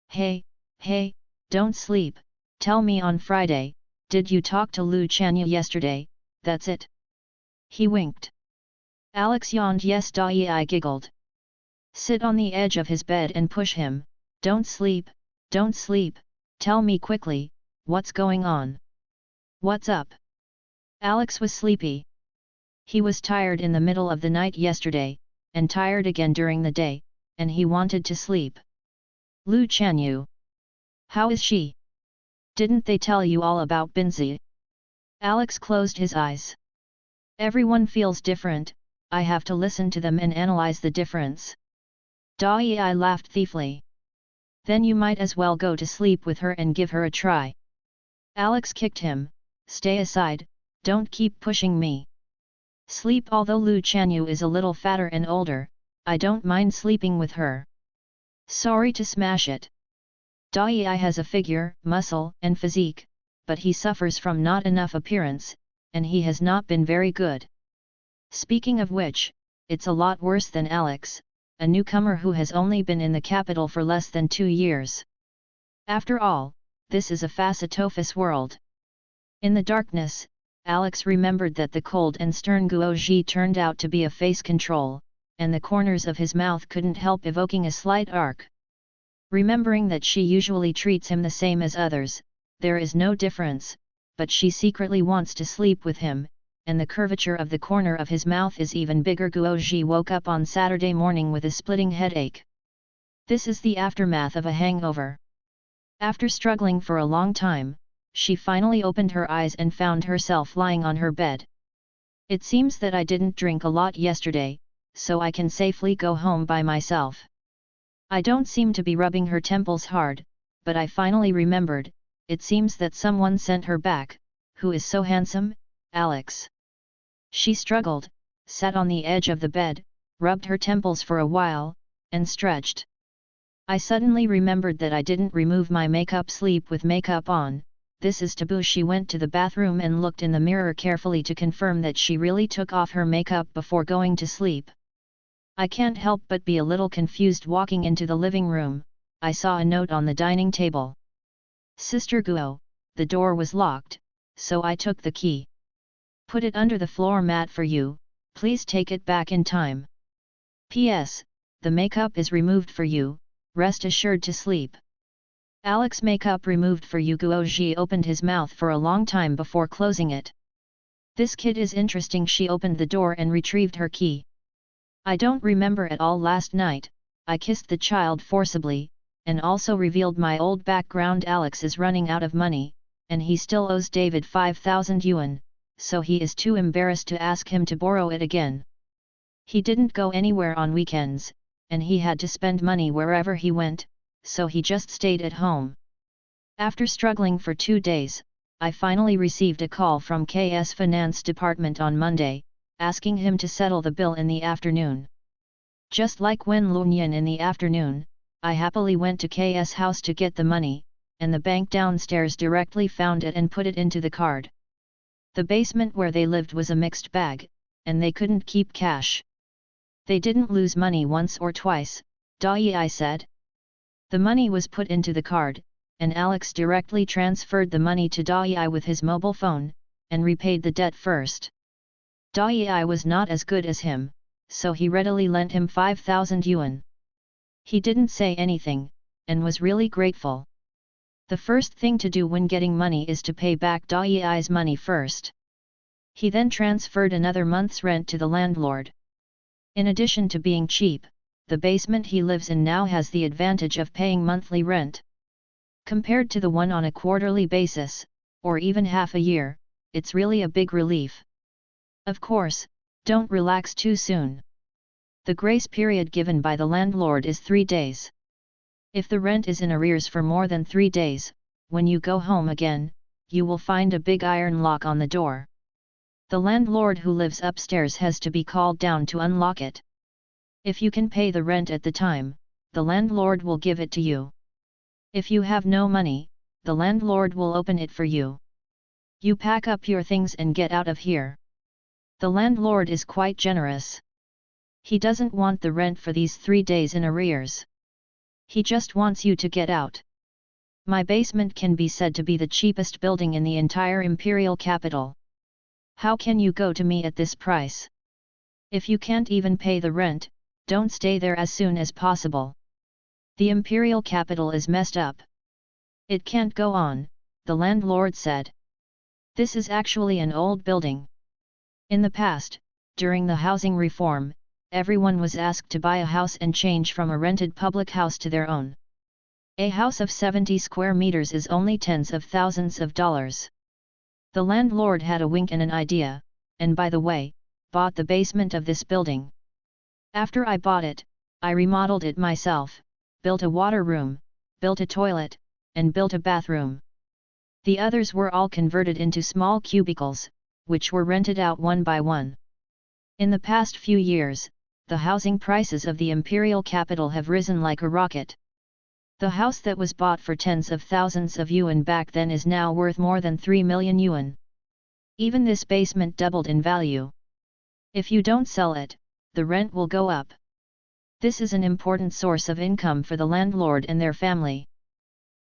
Hey, hey, don't sleep, tell me on Friday, did you talk to Lu Chanya yesterday? That's it. He winked. Alex yawned. Yes. I giggled. Sit on the edge of his bed and push him. Don't sleep, don't sleep, tell me quickly, what's going on? What's up? Alex was sleepy. He was tired in the middle of the night yesterday, and tired again during the day, and he wanted to sleep. Lu Chanyu. How is she? Didn't they tell you all about Binzi? Alex closed his eyes. Everyone feels different, I have to listen to them and analyze the difference. Dai laughed thiefly. Then you might as well go to sleep with her and give her a try. Alex kicked him, stay aside, don't keep pushing me. Sleep. Although Lu Chanyu is a little fatter and older, I don't mind sleeping with her. Sorry to smash it. Dai has a figure, muscle, and physique, but he suffers from not enough appearance, and he has not been very good. Speaking of which, it's a lot worse than Alex, a newcomer who has only been in the capital for less than 2 years. After all, this is a facetofus world. In the darkness, Alex remembered that the cold and stern Guoji turned out to be a face control, and the corners of his mouth couldn't help evoking a slight arc. Remembering that she usually treats him the same as others, there is no difference, but she secretly wants to sleep with him, and the curvature of the corner of his mouth is even bigger. Guoji woke up on Saturday morning with a splitting headache. This is the aftermath of a hangover. After struggling for a long time, she finally opened her eyes and found herself lying on her bed. It seems that I didn't drink a lot yesterday, so I can safely go home by myself. I don't seem to be rubbing her temples hard, but I finally remembered, it seems that someone sent her back. Who is so handsome? Alex. She struggled, sat on the edge of the bed, rubbed her temples for a while, and stretched. I suddenly remembered that I didn't remove my makeup. Sleep with makeup on, this is taboo. She went to the bathroom and looked in the mirror carefully to confirm that she really took off her makeup before going to sleep. I can't help but be a little confused. Walking into the living room, I saw a note on the dining table. Sister Guo, the door was locked, so I took the key. Put it under the floor mat for you, please take it back in time. P.S. The makeup is removed for you, rest assured to sleep. Alex, makeup removed for you. Guoji opened his mouth for a long time before closing it. This kid is interesting. She opened the door and retrieved her key. I don't remember at all last night, I kissed the child forcibly, and also revealed my old background. Alex is running out of money, and he still owes David 5,000 yuan, so he is too embarrassed to ask him to borrow it again. He didn't go anywhere on weekends, and he had to spend money wherever he went, so he just stayed at home. After struggling for 2 days, I finally received a call from KS Finance Department on Monday, asking him to settle the bill in the afternoon. Just like when Lunyan in the afternoon, I happily went to KS house to get the money, and the bank downstairs directly found it and put it into the card. The basement where they lived was a mixed bag, and they couldn't keep cash. They didn't lose money once or twice, Dai said. The money was put into the card, and Alex directly transferred the money to Dai with his mobile phone, and repaid the debt first. Dai was not as good as him, so he readily lent him 5,000 yuan. He didn't say anything, and was really grateful. The first thing to do when getting money is to pay back Dai's money first. He then transferred another month's rent to the landlord. In addition to being cheap, the basement he lives in now has the advantage of paying monthly rent. Compared to the one on a quarterly basis, or even half a year, it's really a big relief. Of course, don't relax too soon. The grace period given by the landlord is 3 days. If the rent is in arrears for more than 3 days, when you go home again, you will find a big iron lock on the door. The landlord who lives upstairs has to be called down to unlock it. If you can pay the rent at the time, the landlord will give it to you. If you have no money, the landlord will open it for you. You pack up your things and get out of here. The landlord is quite generous. He doesn't want the rent for these 3 days in arrears. He just wants you to get out. My basement can be said to be the cheapest building in the entire imperial capital. How can you go to me at this price? If you can't even pay the rent, don't stay there as soon as possible. The imperial capital is messed up. It can't go on, the landlord said. This is actually an old building. In the past, during the housing reform, everyone was asked to buy a house and change from a rented public house to their own. A house of 70 square meters is only tens of thousands of dollars. The landlord had a wink and an idea, and by the way, bought the basement of this building. After I bought it, I remodeled it myself, built a water room, built a toilet, and built a bathroom. The others were all converted into small cubicles, which were rented out one by one. In the past few years, the housing prices of the imperial capital have risen like a rocket. The house that was bought for tens of thousands of yuan back then is now worth more than 3 million yuan. Even this basement doubled in value. If you don't sell it, the rent will go up. This is an important source of income for the landlord and their family.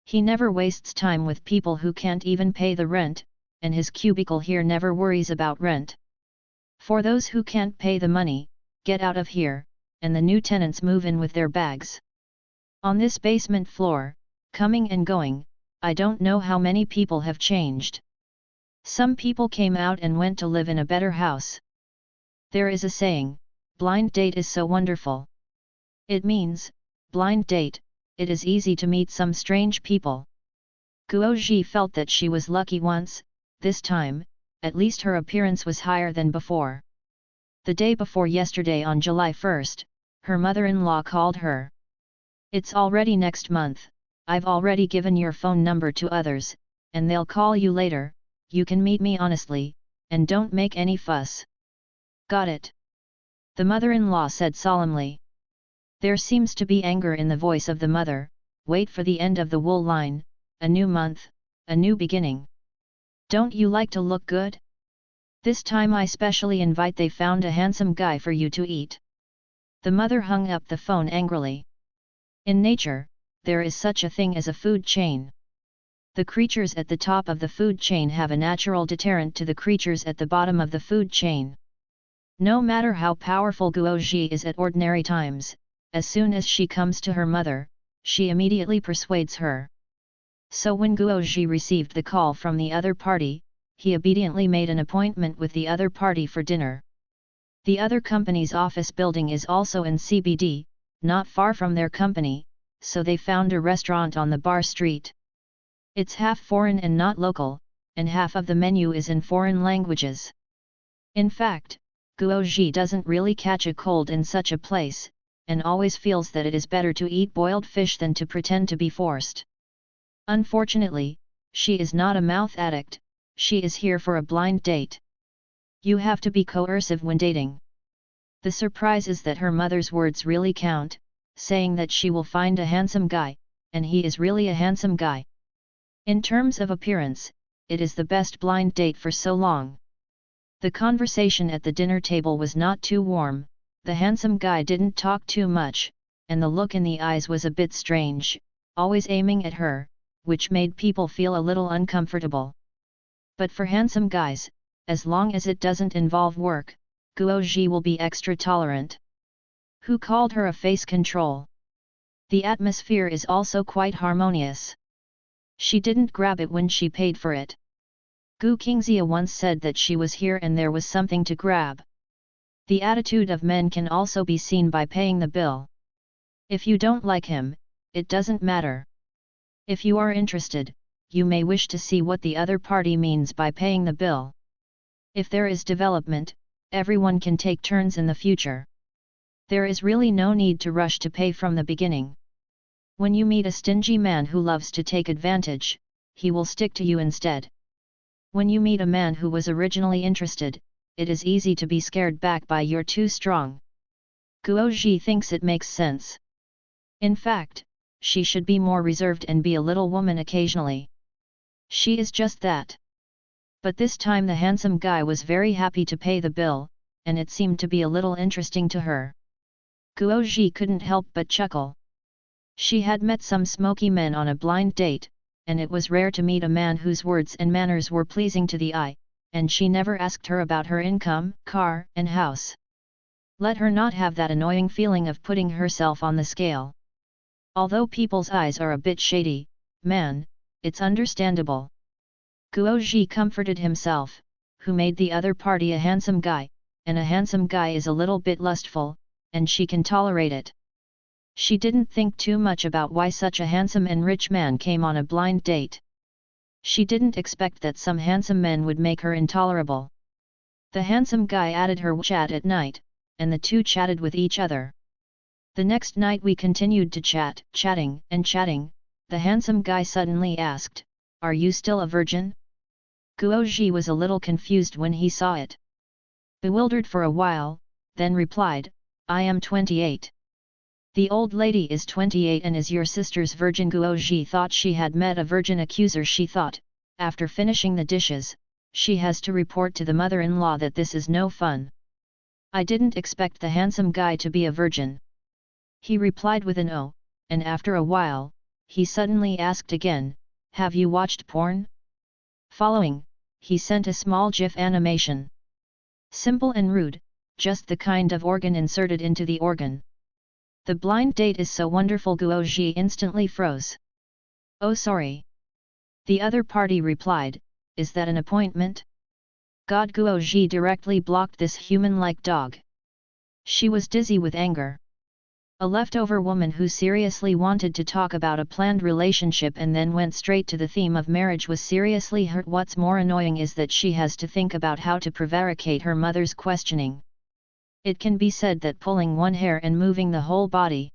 He never wastes time with people who can't even pay the rent, and his cubicle here never worries about rent. For those who can't pay the money, get out of here, and the new tenants move in with their bags. On this basement floor, coming and going, I don't know how many people have changed. Some people came out and went to live in a better house. There is a saying, blind date is so wonderful. It means, blind date, it is easy to meet some strange people. Guoji felt that she was lucky once, this time, at least her appearance was higher than before. The day before yesterday on July 1st, her mother-in-law called her. It's already next month, I've already given your phone number to others, and they'll call you later, you can meet me honestly, and don't make any fuss. Got it? The mother-in-law said solemnly. There seems to be anger in the voice of the mother. Wait for the end of the wool line, a new month, a new beginning. Don't you like to look good? This time I specially invite they found a handsome guy for you to eat. The mother hung up the phone angrily. In nature, there is such a thing as a food chain. The creatures at the top of the food chain have a natural deterrent to the creatures at the bottom of the food chain. No matter how powerful Guoji is at ordinary times, as soon as she comes to her mother, she immediately persuades her. So when Guoji received the call from the other party, he obediently made an appointment with the other party for dinner. The other company's office building is also in CBD, not far from their company, so they found a restaurant on the bar street. It's half foreign and not local, and half of the menu is in foreign languages. In fact, Guoji doesn't really catch a cold in such a place, and always feels that it is better to eat boiled fish than to pretend to be forced. Unfortunately, she is not a mouth addict, she is here for a blind date. You have to be coercive when dating. The surprise is that her mother's words really count, saying that she will find a handsome guy, and he is really a handsome guy. In terms of appearance, it is the best blind date for so long. The conversation at the dinner table was not too warm, the handsome guy didn't talk too much, and the look in the eyes was a bit strange, always aiming at her, which made people feel a little uncomfortable. But for handsome guys, as long as it doesn't involve work, Guoji will be extra tolerant. Who called her a face control? The atmosphere is also quite harmonious. She didn't grab it when she paid for it. Gu Qingxia once said that she was here and there was something to grab. The attitude of men can also be seen by paying the bill. If you don't like him, it doesn't matter. If you are interested, you may wish to see what the other party means by paying the bill. If there is development, everyone can take turns in the future. There is really no need to rush to pay from the beginning. When you meet a stingy man who loves to take advantage, he will stick to you instead. When you meet a man who was originally interested, it is easy to be scared back by you're too strong. Guoji thinks it makes sense. In fact, she should be more reserved and be a little woman occasionally. She is just that. But this time the handsome guy was very happy to pay the bill, and it seemed to be a little interesting to her. Guoji couldn't help but chuckle. She had met some smoky men on a blind date, and it was rare to meet a man whose words and manners were pleasing to the eye, and she never asked her about her income, car, and house. Let her not have that annoying feeling of putting herself on the scale. Although people's eyes are a bit shady, man, it's understandable. Guo comforted himself, who made the other party a handsome guy, and a handsome guy is a little bit lustful, and she can tolerate it. She didn't think too much about why such a handsome and rich man came on a blind date. She didn't expect that some handsome men would make her intolerable. The handsome guy added her chat at night, and the two chatted with each other. The next night we continued to chatting, the handsome guy suddenly asked, "Are you still a virgin?" Guo was a little confused when he saw it. Bewildered for a while, then replied, "I am 28. The old lady is 28 and is your sister's virgin." Guo thought she had met a virgin accuser. She thought, after finishing the dishes, she has to report to the mother-in-law that this is no fun. "I didn't expect the handsome guy to be a virgin." He replied with an "oh," and after a while, he suddenly asked again, "Have you watched porn?" Following, he sent a small GIF animation. Simple and rude, just the kind of organ inserted into the organ. "The blind date is so wonderful." Guo instantly froze. "Oh sorry." The other party replied, "Is that an appointment?" God, Guo directly blocked this human-like dog. She was dizzy with anger. A leftover woman who seriously wanted to talk about a planned relationship and then went straight to the theme of marriage was seriously hurt. What's more annoying is that she has to think about how to prevaricate her mother's questioning. It can be said that pulling one hair and moving the whole body.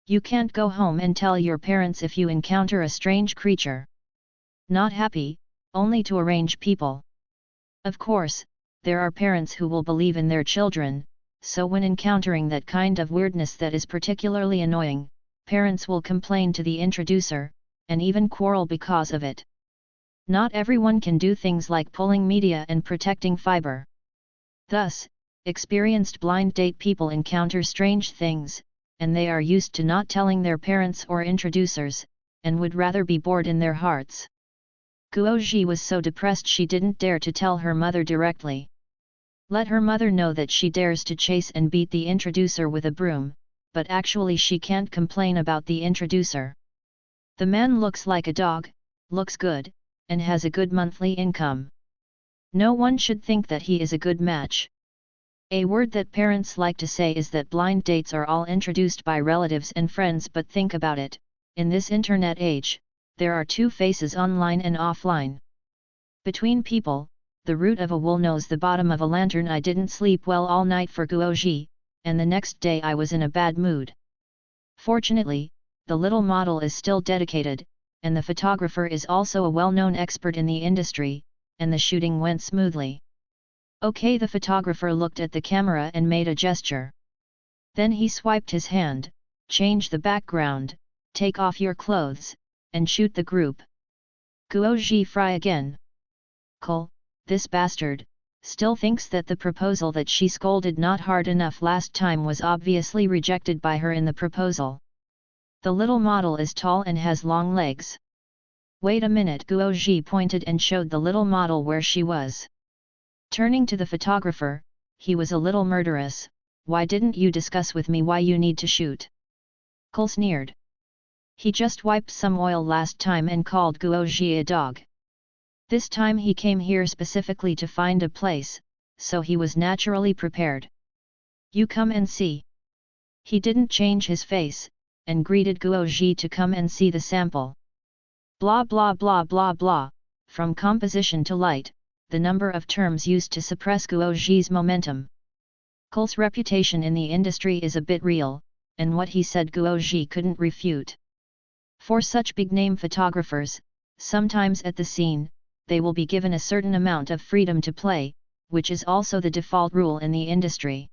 You can't go home and tell your parents if you encounter a strange creature. Not happy, only to arrange people. Of course, there are parents who will believe in their children, so when encountering that kind of weirdness that is particularly annoying, parents will complain to the introducer, and even quarrel because of it. Not everyone can do things like pulling media and protecting fiber. Thus, experienced blind date people encounter strange things, and they are used to not telling their parents or introducers, and would rather be bored in their hearts. Guo was so depressed she didn't dare to tell her mother directly. Let her mother know that she dares to chase and beat the introducer with a broom, but actually she can't complain about the introducer. The man looks like a dog, looks good, and has a good monthly income. No one should think that he is a good match. A word that parents like to say is that blind dates are all introduced by relatives and friends, but think about it, in this internet age, there are two faces, online and offline. Between people, the root of a wool knows the bottom of a lantern. I didn't sleep well all night for Guo, and the next day I was in a bad mood. Fortunately, the little model is still dedicated, and the photographer is also a well-known expert in the industry, and the shooting went smoothly. Okay, the photographer looked at the camera and made a gesture. Then he swiped his hand, change the background, take off your clothes, and shoot the group. Guo fry again. Cole, this bastard, still thinks that the proposal that she scolded not hard enough last time was obviously rejected by her in the proposal. The little model is tall and has long legs. Wait a minute. Guo pointed and showed the little model where she was. Turning to the photographer, he was a little murderous. Why didn't you discuss with me why you need to shoot? Cole sneered. He just wiped some oil last time and called Guo a dog. This time he came here specifically to find a place, so he was naturally prepared. You come and see. He didn't change his face, and greeted Guo to come and see the sample. Blah blah blah blah blah, from composition to light, the number of terms used to suppress Guo's momentum. Cole's reputation in the industry is a bit real, and what he said Guo couldn't refute. For such big-name photographers, sometimes at the scene, they will be given a certain amount of freedom to play, which is also the default rule in the industry.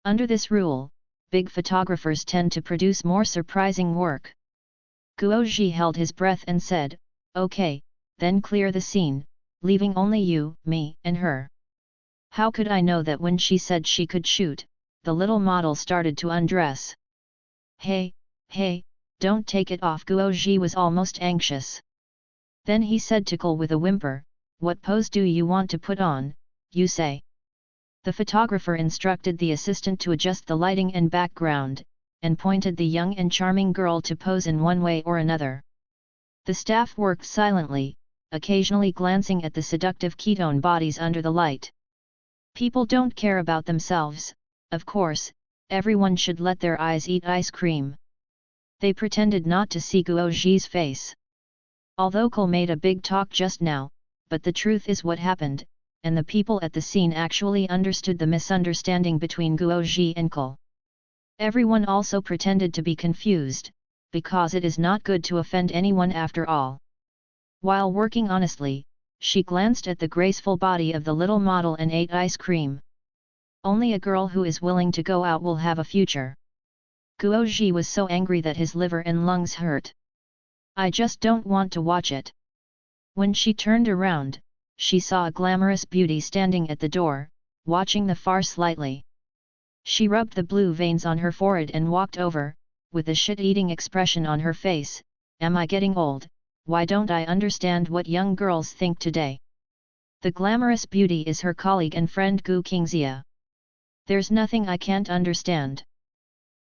Under this rule, big photographers tend to produce more surprising work. Guo held his breath and said, "Okay, then clear the scene, leaving only you, me, and her." How could I know that when she said she could shoot, the little model started to undress? Hey, don't take it off. Guoji was almost anxious. Then he said to Cole with a whimper, what pose do you want to put on, you say? The photographer instructed the assistant to adjust the lighting and background, and pointed the young and charming girl to pose in one way or another. The staff worked silently, occasionally glancing at the seductive ketone bodies under the light. People don't care about themselves, of course, everyone should let their eyes eat ice cream. They pretended not to see Guoji's face. Although Cole made a big talk just now, but the truth is what happened, and the people at the scene actually understood the misunderstanding between Guoji and Cole. Everyone also pretended to be confused, because it is not good to offend anyone after all. While working honestly, she glanced at the graceful body of the little model and ate ice cream. Only a girl who is willing to go out will have a future. Guoji was so angry that his liver and lungs hurt. I just don't want to watch it. When she turned around, she saw a glamorous beauty standing at the door, watching the farce slightly. She rubbed the blue veins on her forehead and walked over, with a shit-eating expression on her face. Am I getting old? Why don't I understand what young girls think today? The glamorous beauty is her colleague and friend Gu Qingxia. There's nothing I can't understand.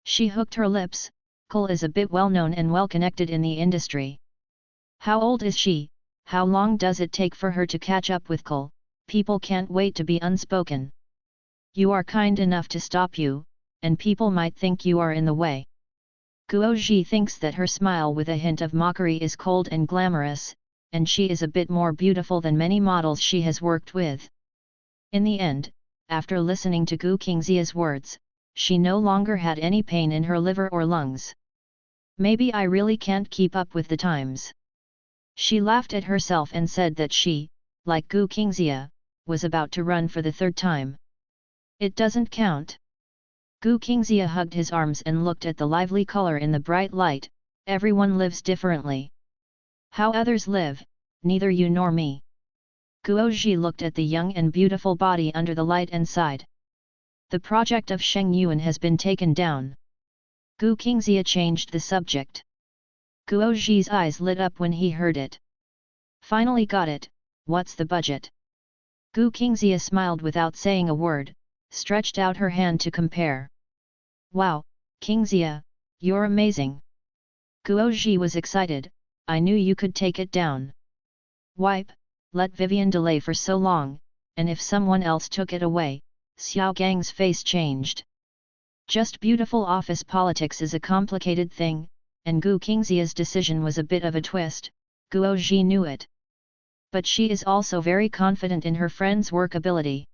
She hooked her lips. Cole is a bit well-known and well-connected in the industry. How old is she? How long does it take for her to catch up with Cole? People can't wait to be unspoken. You are kind enough to stop you, and people might think you are in the way. Guoji thinks that her smile with a hint of mockery is cold and glamorous, and she is a bit more beautiful than many models she has worked with. In the end, after listening to Gu Qingxia's words, she no longer had any pain in her liver or lungs. Maybe I really can't keep up with the times. She laughed at herself and said that she, like Gu Qingxia, was about to run for the third time. It doesn't count. Gu Qingxia hugged his arms and looked at the lively color in the bright light. Everyone lives differently. How others live, neither you nor me. Guoji looked at the young and beautiful body under the light and sighed. The project of Sheng Yuan has been taken down. Gu Qingxia changed the subject. Guoji's eyes lit up when he heard it. Finally got it, what's the budget? Gu Qingxia smiled without saying a word, stretched out her hand to compare. Wow, Qingxia, you're amazing. Guoji was excited, I knew you could take it down. Wipe, let Vivian delay for so long, and if someone else took it away. Xiao Gang's face changed. Just beautiful office politics is a complicated thing, and Gu Qingxia's decision was a bit of a twist. Guoji knew it. But she is also very confident in her friend's work ability.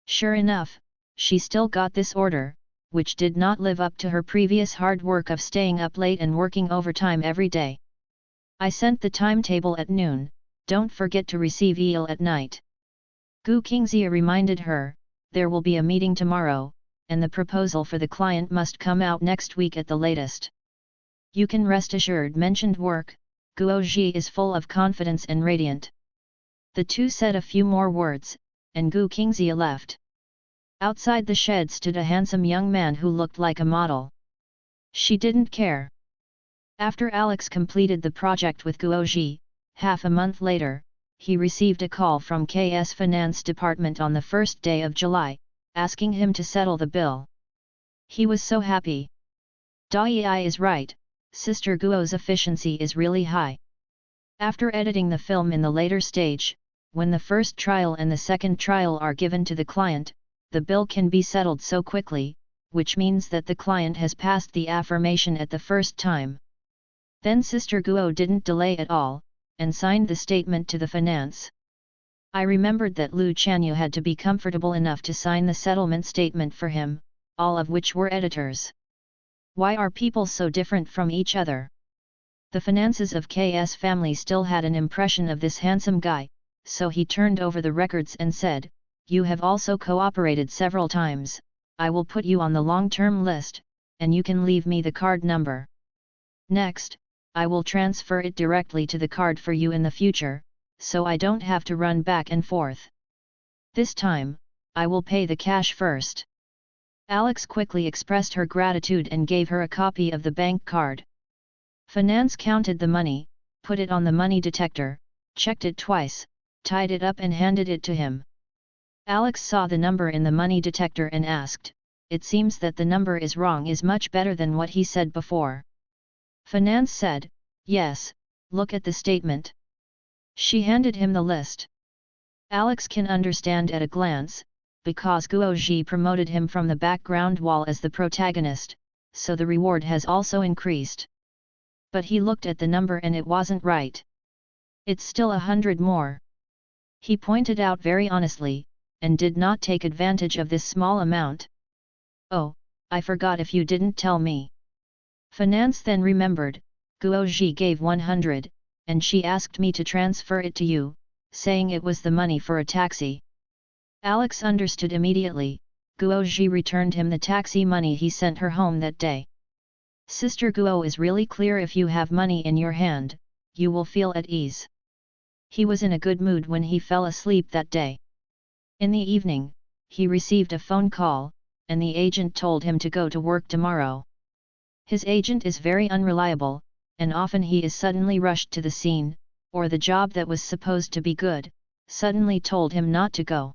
Sure enough, she still got this order, which did not live up to her previous hard work of staying up late and working overtime every day. I sent the timetable at noon, don't forget to receive email at night. Gu Qingxia reminded her, there will be a meeting tomorrow, and the proposal for the client must come out next week at the latest. You can rest assured mentioned work. Guoji is full of confidence and radiant. The two said a few more words, and Gu Qingxia left. Outside the shed stood a handsome young man who looked like a model. She didn't care. After Alex completed the project with Guoji, half a month later, he received a call from KS Finance Department on the first day of July, asking him to settle the bill. He was so happy. Dai is right, Sister Guo's efficiency is really high. After editing the film in the later stage, when the first trial and the second trial are given to the client, the bill can be settled so quickly, which means that the client has passed the affirmation at the first time. Then Sister Guo didn't delay at all, and signed the statement to the finance. I remembered that Lu Chanyu had to be comfortable enough to sign the settlement statement for him, all of which were editors. Why are people so different from each other? The finances of KS family still had an impression of this handsome guy, so he turned over the records and said, you have also cooperated several times, I will put you on the long-term list, and you can leave me the card number. Next, I will transfer it directly to the card for you in the future, so I don't have to run back and forth. This time, I will pay the cash first. Alex quickly expressed her gratitude and gave her a copy of the bank card. Finance counted the money, put it on the money detector, checked it twice, tied it up and handed it to him. Alex saw the number in the money detector and asked, "It seems that the number is wrong is much better than what he said before." Finance said, "Yes, look at the statement." She handed him the list. Alex can understand at a glance, because Guo promoted him from the background wall as the protagonist, so the reward has also increased. But he looked at the number and it wasn't right. "It's still 100 more." He pointed out very honestly, and did not take advantage of this small amount. "Oh, I forgot if you didn't tell me." Finance then remembered, Guo gave 100, and she asked me to transfer it to you, saying it was the money for a taxi. Alex understood immediately, Guo returned him the taxi money he sent her home that day. Sister Guo is really clear. If you have money in your hand, you will feel at ease. He was in a good mood when he fell asleep that day. In the evening, he received a phone call, and the agent told him to go to work tomorrow. His agent is very unreliable, and often he is suddenly rushed to the scene, or the job that was supposed to be good, suddenly told him not to go.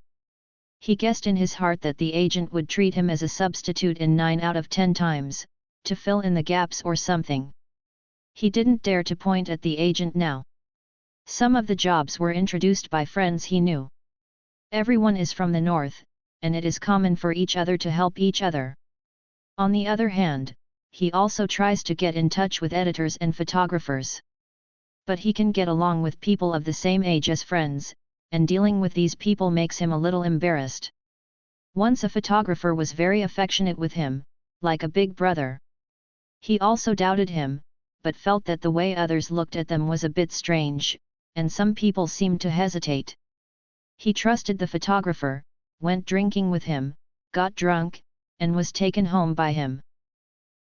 He guessed in his heart that the agent would treat him as a substitute in 9 out of 10 times, to fill in the gaps or something. He didn't dare to point at the agent now. Some of the jobs were introduced by friends he knew. Everyone is from the north, and it is common for each other to help each other. On the other hand, he also tries to get in touch with editors and photographers. But he can get along with people of the same age as friends, and dealing with these people makes him a little embarrassed. Once a photographer was very affectionate with him, like a big brother. He also doubted him, but felt that the way others looked at them was a bit strange, and some people seemed to hesitate. He trusted the photographer, went drinking with him, got drunk, and was taken home by him.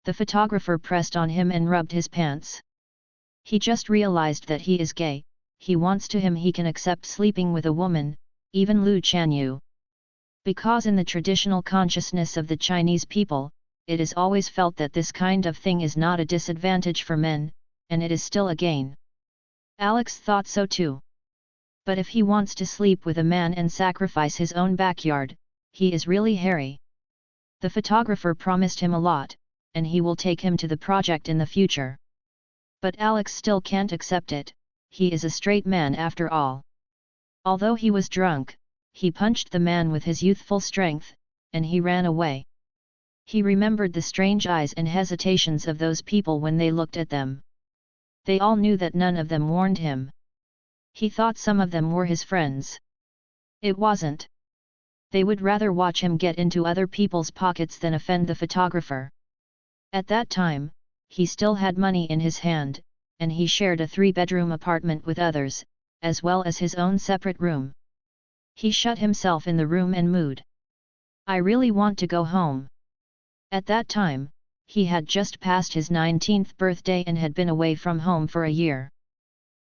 The photographer pressed on him and rubbed his pants. He just realized that he is gay. He wants to him he can accept sleeping with a woman, even Lu Chanyu. Because in the traditional consciousness of the Chinese people, it is always felt that this kind of thing is not a disadvantage for men, and it is still a gain. Alex thought so too. But if he wants to sleep with a man and sacrifice his own backyard, he is really hairy. The photographer promised him a lot, and he will take him to the project in the future. But Alex still can't accept it. He is a straight man after all. Although he was drunk, he punched the man with his youthful strength, and he ran away. He remembered the strange eyes and hesitations of those people when they looked at them. They all knew that none of them warned him. He thought some of them were his friends. It wasn't. They would rather watch him get into other people's pockets than offend the photographer. At that time, he still had money in his hand, and he shared a 3-bedroom apartment with others, as well as his own separate room. He shut himself in the room and mood. "I really want to go home." At that time, he had just passed his 19th birthday and had been away from home for a year.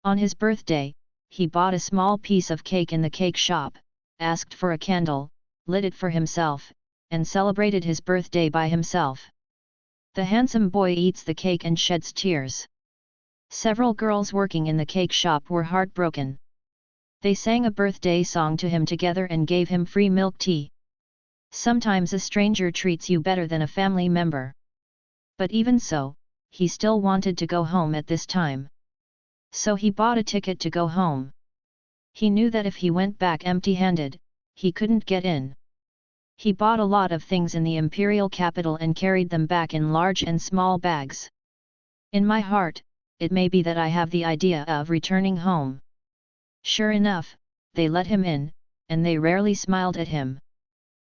On his birthday, he bought a small piece of cake in the cake shop, asked for a candle, lit it for himself, and celebrated his birthday by himself. The handsome boy eats the cake and sheds tears. Several girls working in the cake shop were heartbroken. They sang a birthday song to him together and gave him free milk tea. Sometimes a stranger treats you better than a family member. But even so, he still wanted to go home at this time. So he bought a ticket to go home. He knew that if he went back empty-handed, he couldn't get in. He bought a lot of things in the imperial capital and carried them back in large and small bags. In my heart, it may be that I have the idea of returning home. Sure enough, they let him in, and they rarely smiled at him.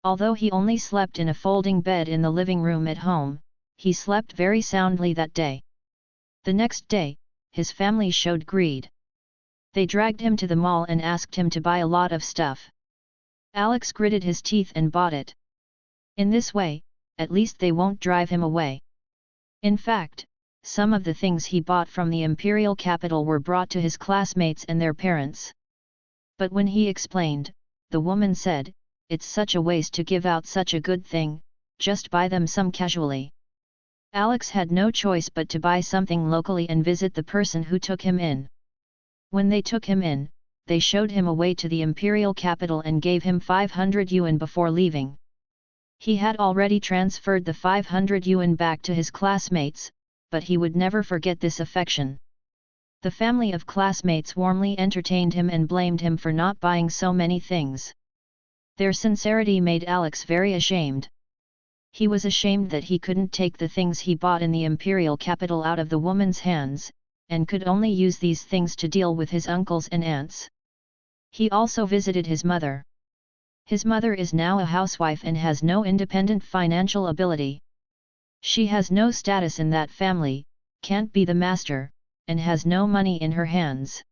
Although he only slept in a folding bed in the living room at home, he slept very soundly that day. The next day, his family showed greed. They dragged him to the mall and asked him to buy a lot of stuff. Alex gritted his teeth and bought it. In this way, at least they won't drive him away. In fact, some of the things he bought from the imperial capital were brought to his classmates and their parents. But when he explained, the woman said, "It's such a waste to give out such a good thing, just buy them some casually." Alex had no choice but to buy something locally and visit the person who took him in. When they took him in, they showed him a way to the imperial capital and gave him 500 yuan before leaving. He had already transferred the 500 yuan back to his classmates, but he would never forget this affection. The family of classmates warmly entertained him and blamed him for not buying so many things. Their sincerity made Alex very ashamed. He was ashamed that he couldn't take the things he bought in the imperial capital out of the woman's hands, and could only use these things to deal with his uncles and aunts. He also visited his mother. His mother is now a housewife and has no independent financial ability. She has no status in that family, can't be the master, and has no money in her hands.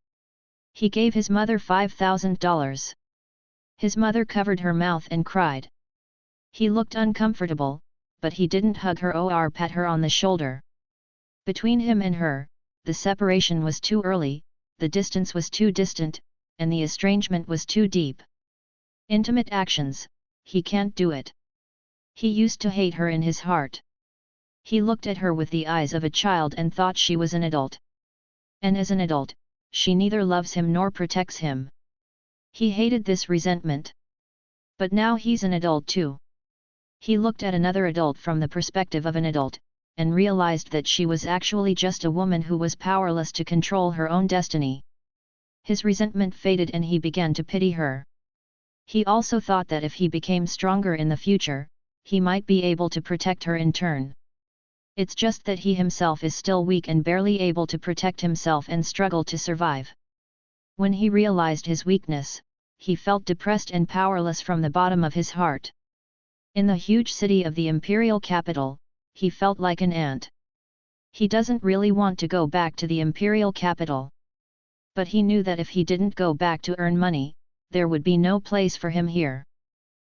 He gave his mother $5,000. His mother covered her mouth and cried. He looked uncomfortable, but he didn't hug her or pat her on the shoulder. Between him and her, the separation was too early, the distance was too distant, and the estrangement was too deep. Intimate actions, he can't do it. He used to hate her in his heart. He looked at her with the eyes of a child and thought she was an adult. And as an adult, she neither loves him nor protects him. He hated this resentment. But now he's an adult too. He looked at another adult from the perspective of an adult, and realized that she was actually just a woman who was powerless to control her own destiny. His resentment faded and he began to pity her. He also thought that if he became stronger in the future, he might be able to protect her in turn. It's just that he himself is still weak and barely able to protect himself and struggle to survive. When he realized his weakness, he felt depressed and powerless from the bottom of his heart. In the huge city of the imperial capital, he felt like an ant. He doesn't really want to go back to the imperial capital. But he knew that if he didn't go back to earn money, there would be no place for him here.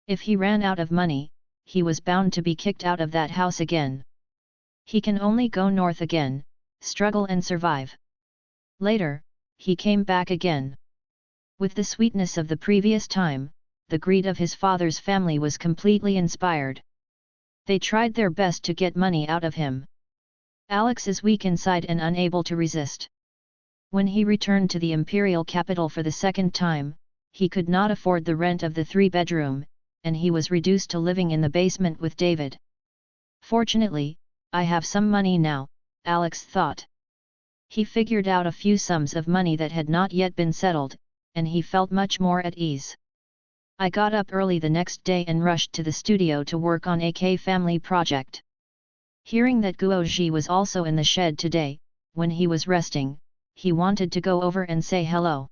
If he ran out of money, he was bound to be kicked out of that house again. He can only go north again, struggle and survive. Later, he came back again. With the sweetness of the previous time, the greed of his father's family was completely inspired. They tried their best to get money out of him. Alex is weak inside and unable to resist. When he returned to the imperial capital for the second time, he could not afford the rent of the 3-bedroom, and he was reduced to living in the basement with David. Fortunately, I have some money now, Alex thought. He figured out a few sums of money that had not yet been settled, and he felt much more at ease. I got up early the next day and rushed to the studio to work on a K family project. Hearing that Guoji was also in the shed today, when he was resting, he wanted to go over and say hello.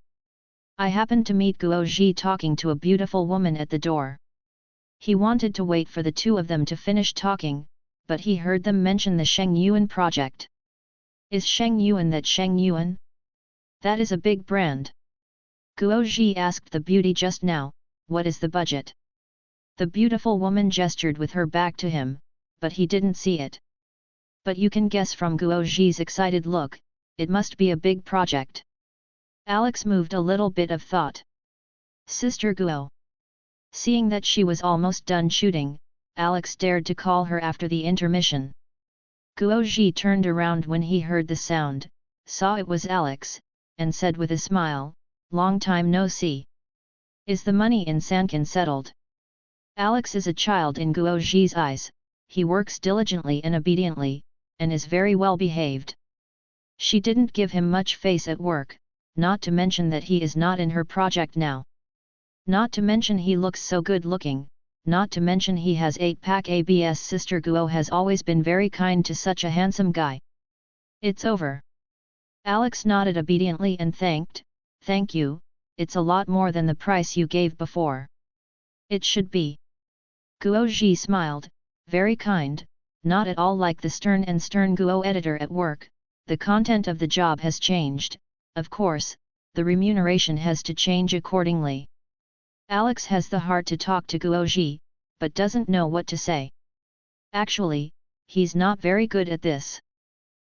I happened to meet Guoji talking to a beautiful woman at the door. He wanted to wait for the two of them to finish talking, but he heard them mention the Sheng Yuan project. Is Sheng Yuan that Sheng Yuan? That is a big brand. Guoji asked the beauty just now, what is the budget? The beautiful woman gestured with her back to him, but he didn't see it. But you can guess from Guoji's excited look, it must be a big project. Alex moved a little bit of thought. Sister Guo. Seeing that she was almost done shooting, Alex dared to call her after the intermission. Guoji turned around when he heard the sound, saw it was Alex, and said with a smile, long time no see. Is the money in Sankan settled? Alex is a child in Guoji's eyes, he works diligently and obediently, and is very well behaved. She didn't give him much face at work, not to mention that he is not in her project now. Not to mention he looks so good looking, not to mention he has 8-pack abs. Sister Guo has always been very kind to such a handsome guy. It's over. Alex nodded obediently and thanked, thank you, it's a lot more than the price you gave before. It should be. Guoji smiled, very kind, not at all like the stern Guo editor at work. The content of the job has changed, of course, the remuneration has to change accordingly. Alex has the heart to talk to Guoji, but doesn't know what to say. Actually, he's not very good at this.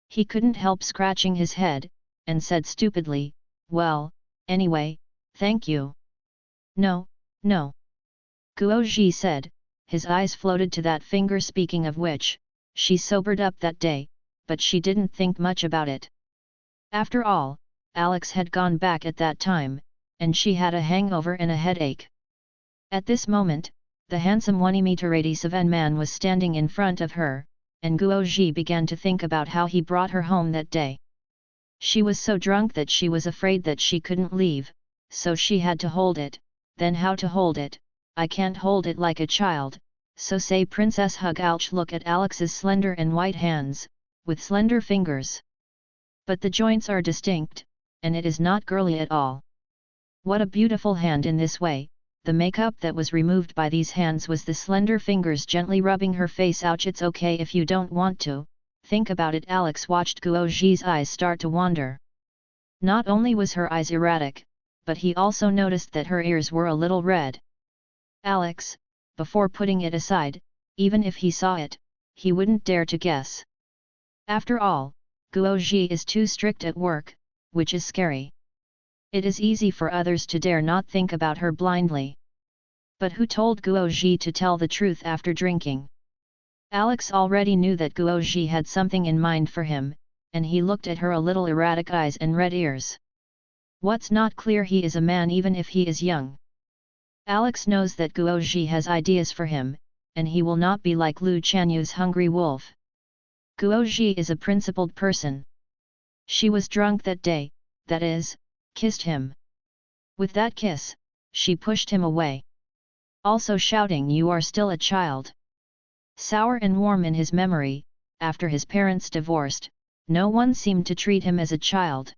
He couldn't help scratching his head, and said stupidly, well, anyway, thank you. No, no. Guoji said, his eyes floated to that finger speaking of which, she sobered up that day, but she didn't think much about it. After all, Alex had gone back at that time, and she had a hangover and a headache. At this moment, the handsome 1m87 man was standing in front of her, and Guo began to think about how he brought her home that day. She was so drunk that she was afraid that she couldn't leave, so she had to hold it. Then how to hold it? I can't hold it like a child, so say Princess hug. Ouch! Look at Alex's slender and white hands, with slender fingers. But the joints are distinct, and it is not girly at all. What a beautiful hand in this way. The makeup that was removed by these hands was the slender fingers gently rubbing her face. Ouch! It's okay if you don't want to, think about it. Alex watched Guoji's eyes start to wander. Not only was her eyes erratic, but he also noticed that her ears were a little red. Alex, before putting it aside, even if he saw it, he wouldn't dare to guess. After all, Guoji is too strict at work, which is scary. It is easy for others to dare not think about her blindly. But who told Guoji to tell the truth after drinking? Alex already knew that Guoji had something in mind for him, and he looked at her a little erratic eyes and red ears. What's not clear? He is a man even if he is young. Alex knows that Guoji has ideas for him, and he will not be like Lu Chanyu's hungry wolf. Guoji is a principled person. She was drunk that day, that is, kissed him. With that kiss, she pushed him away. Also shouting, "You are still a child." Sour and warm in his memory, after his parents divorced, no one seemed to treat him as a child.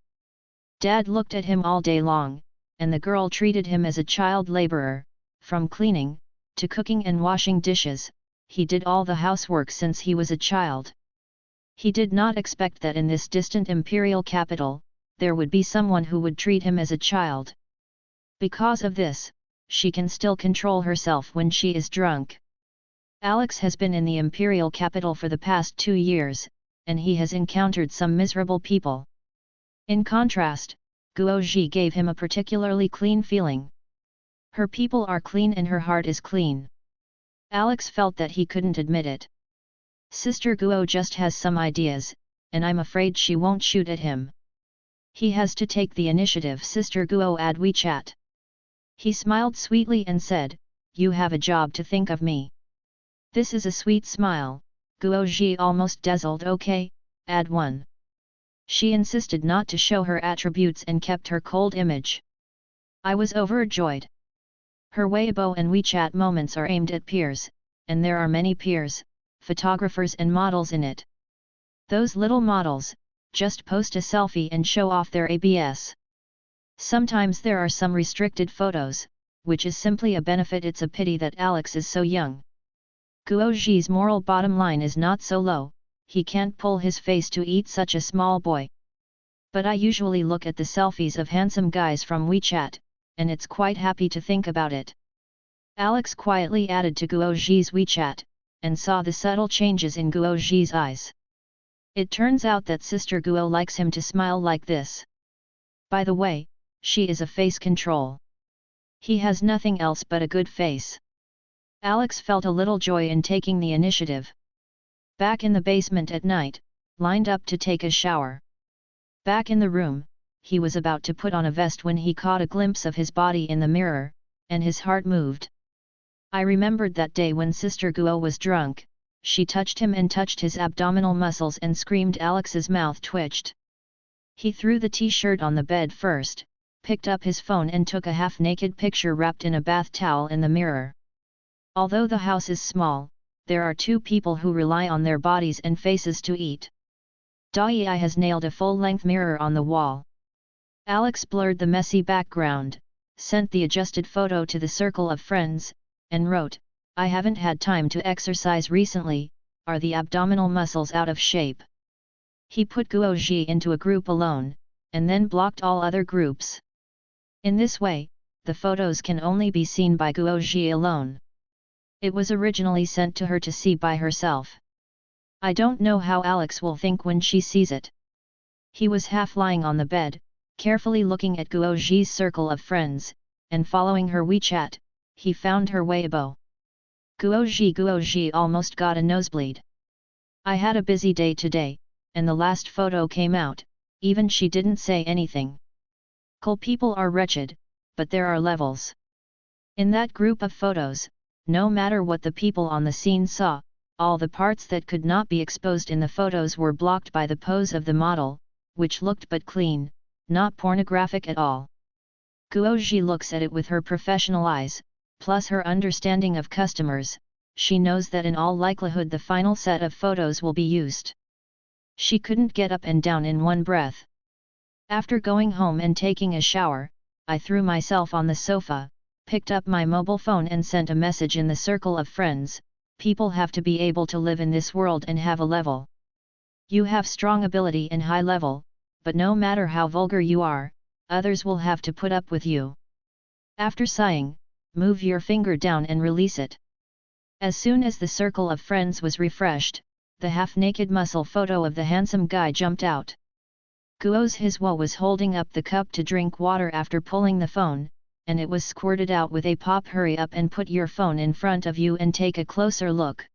Dad looked at him all day long, and the girl treated him as a child laborer. From cleaning, to cooking and washing dishes, he did all the housework since he was a child. He did not expect that in this distant imperial capital, there would be someone who would treat him as a child. Because of this, she can still control herself when she is drunk. Alex has been in the imperial capital for the past 2 years, and he has encountered some miserable people. In contrast, Guoji gave him a particularly clean feeling. Her people are clean and her heart is clean. Alex felt that he couldn't admit it. Sister Guo just has some ideas, and I'm afraid she won't shoot at him. He has to take the initiative. Sister Guo add WeChat. He smiled sweetly and said, "You have a job to think of me." This is a sweet smile. Guoji almost dazzled. Okay, add one. She insisted not to show her attributes and kept her cold image. I was overjoyed. Her Weibo and WeChat moments are aimed at peers, and there are many peers, photographers and models in it. Those little models just post a selfie and show off their ABS. Sometimes there are some restricted photos, which is simply a benefit. It's a pity that Alex is so young. Guoji's moral bottom line is not so low, he can't pull his face to eat such a small boy. But I usually look at the selfies of handsome guys from WeChat, and it's quite happy to think about it. Alex quietly added to Guoji's WeChat, and saw the subtle changes in Guoji's eyes. It turns out that Sister Guo likes him to smile like this. By the way, she is a face control. He has nothing else but a good face. Alex felt a little joy in taking the initiative. Back in the basement at night, lined up to take a shower. Back in the room, he was about to put on a vest when he caught a glimpse of his body in the mirror, and his heart moved. I remembered that day when Sister Guo was drunk. She touched him and touched his abdominal muscles and screamed. Alex's mouth twitched. He threw the t-shirt on the bed first, picked up his phone and took a half-naked picture wrapped in a bath towel in the mirror. Although the house is small, there are 2 people who rely on their bodies and faces to eat. Dai has nailed a full-length mirror on the wall. Alex blurred the messy background, sent the adjusted photo to the circle of friends, and wrote, "I haven't had time to exercise recently, are the abdominal muscles out of shape?" He put Guoji into a group alone, and then blocked all other groups. In this way, the photos can only be seen by Guoji alone. It was originally sent to her to see by herself. I don't know how Alex will think when she sees it. He was half lying on the bed, carefully looking at Guoji's circle of friends, and following her WeChat, he found her Weibo. Guoji almost got a nosebleed. I had a busy day today, and the last photo came out, even she didn't say anything. Cool people are wretched, but there are levels. In that group of photos, no matter what the people on the scene saw, all the parts that could not be exposed in the photos were blocked by the pose of the model, which looked but clean, not pornographic at all. Guoji looks at it with her professional eyes, plus her understanding of customers. She knows that in all likelihood the final set of photos will be used. She couldn't get up and down in one breath. After going home and taking a shower, I threw myself on the sofa, picked up my mobile phone and sent a message in the circle of friends. People have to be able to live in this world and have a level. You have strong ability and high level, but no matter how vulgar you are, others will have to put up with you. After sighing, move your finger down and release it. As soon as the circle of friends was refreshed, the half-naked muscle photo of the handsome guy jumped out. Guo's Hizwa was holding up the cup to drink water after pulling the phone, and it was squirted out with a pop. Hurry up and put your phone in front of you and take a closer look.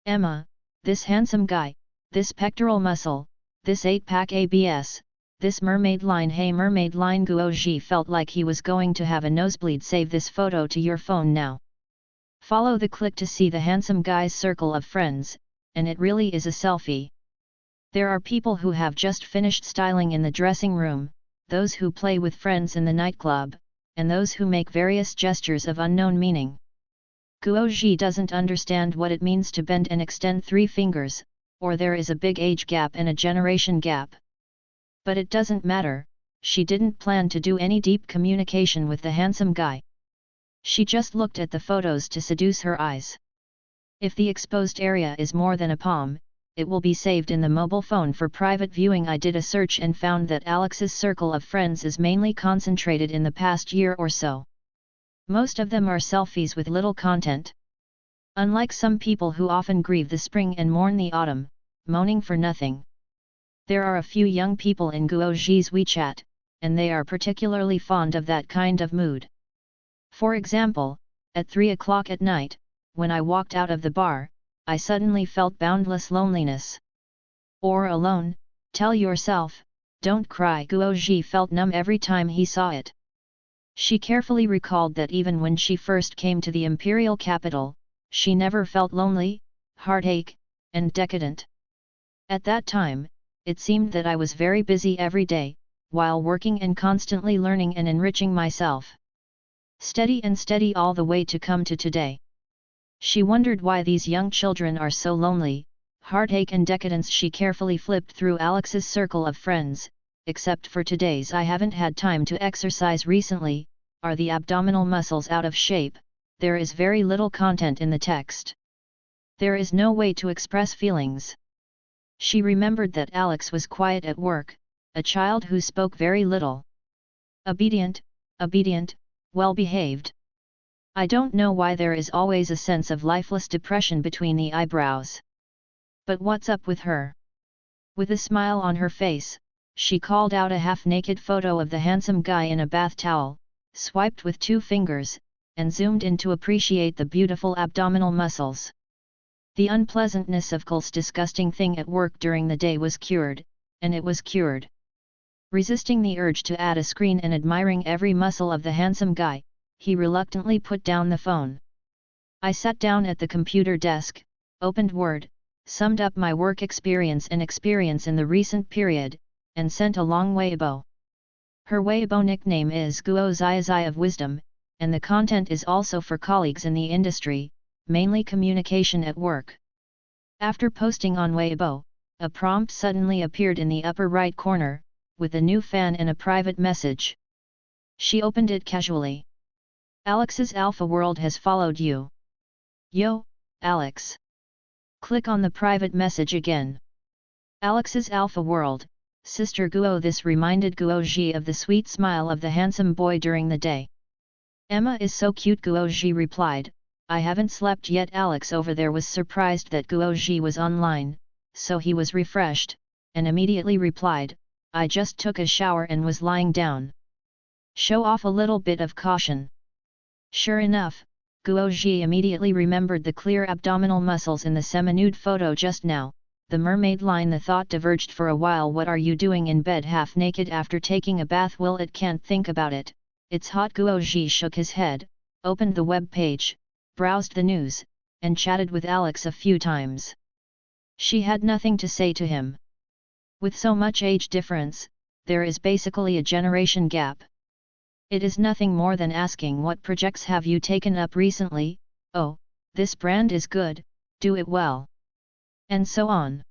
Emma, this handsome guy, this pectoral muscle, this 8-pack abs, this mermaid line. Hey mermaid line. Guoji felt like he was going to have a nosebleed. Save this photo to your phone now. Follow the click to see the handsome guy's circle of friends, and it really is a selfie. There are people who have just finished styling in the dressing room, those who play with friends in the nightclub, and those who make various gestures of unknown meaning. Guoji doesn't understand what it means to bend and extend 3 fingers, or there is a big age gap and a generation gap. But it doesn't matter, she didn't plan to do any deep communication with the handsome guy. She just looked at the photos to seduce her eyes. If the exposed area is more than a palm, it will be saved in the mobile phone for private viewing. I did a search and found that Alex's circle of friends is mainly concentrated in the past year or so. Most of them are selfies with little content. Unlike some people who often grieve the spring and mourn the autumn, moaning for nothing. There are a few young people in Guoji's WeChat, and they are particularly fond of that kind of mood. For example, at 3 o'clock at night, when I walked out of the bar, I suddenly felt boundless loneliness. Or alone, tell yourself, don't cry. Guoji felt numb every time he saw it. She carefully recalled that even when she first came to the imperial capital, she never felt lonely, heartache, and decadent. At that time, it seemed that I was very busy every day, while working and constantly learning and enriching myself. Steady and steady all the way to come to today. She wondered why these young children are so lonely. Heartache and decadence. She carefully flipped through Alex's circle of friends. Except for today's I haven't had time to exercise recently. Are the abdominal muscles out of shape? There is very little content in the text. There is no way to express feelings. She remembered that Alex was quiet at work, a child who spoke very little. Obedient, well-behaved. I don't know why there is always a sense of lifeless depression between the eyebrows. But what's up with her? With a smile on her face, she called out a half-naked photo of the handsome guy in a bath towel, swiped with 2 fingers, and zoomed in to appreciate the beautiful abdominal muscles. The unpleasantness of Cole's disgusting thing at work during the day was cured, and it was cured. Resisting the urge to add a screen and admiring every muscle of the handsome guy, he reluctantly put down the phone. I sat down at the computer desk, opened Word, summed up my work experience and experience in the recent period, and sent a long Weibo. Her Weibo nickname is Guo Zai of Wisdom, and the content is also for colleagues in the industry, mainly communication at work. After posting on Weibo, a prompt suddenly appeared in the upper right corner, with a new fan and a private message. She opened it casually. Alex's Alpha World has followed you. Yo, Alex. Click on the private message again. Alex's Alpha World, Sister Guo. This reminded Guoji of the sweet smile of the handsome boy during the day. Emma is so cute. Guoji replied, I haven't slept yet. Alex over there was surprised that Guoji was online, so he was refreshed, and immediately replied, I just took a shower and was lying down. Show off a little bit of caution. Sure enough, Guoji immediately remembered the clear abdominal muscles in the semi-nude photo just now, the mermaid line. The thought diverged for a while. What are you doing in bed half naked after taking a bath? Well, it can't think about it, it's hot. Guoji shook his head, opened the web page, browsed the news, and chatted with Alex a few times. She had nothing to say to him. With so much age difference, there is basically a generation gap. It is nothing more than asking, what projects have you taken up recently? Oh, this brand is good, do it well. And so on.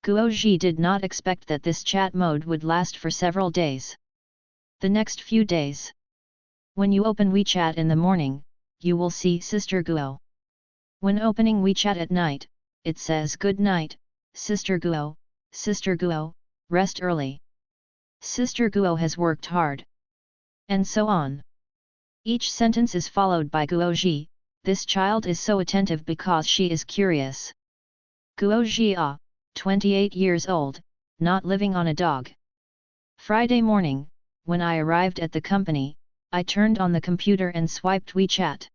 Guoji did not expect that this chat mode would last for several days. The next few days. When you open WeChat in the morning, you will see Sister Guo. When opening WeChat at night, it says good night, Sister Guo, rest early. Sister Guo has worked hard. And so on. Each sentence is followed by Guoji, this child is so attentive because she is curious. Guoji 28 years old, not living on a dog. Friday morning, when I arrived at the company, I turned on the computer and swiped WeChat.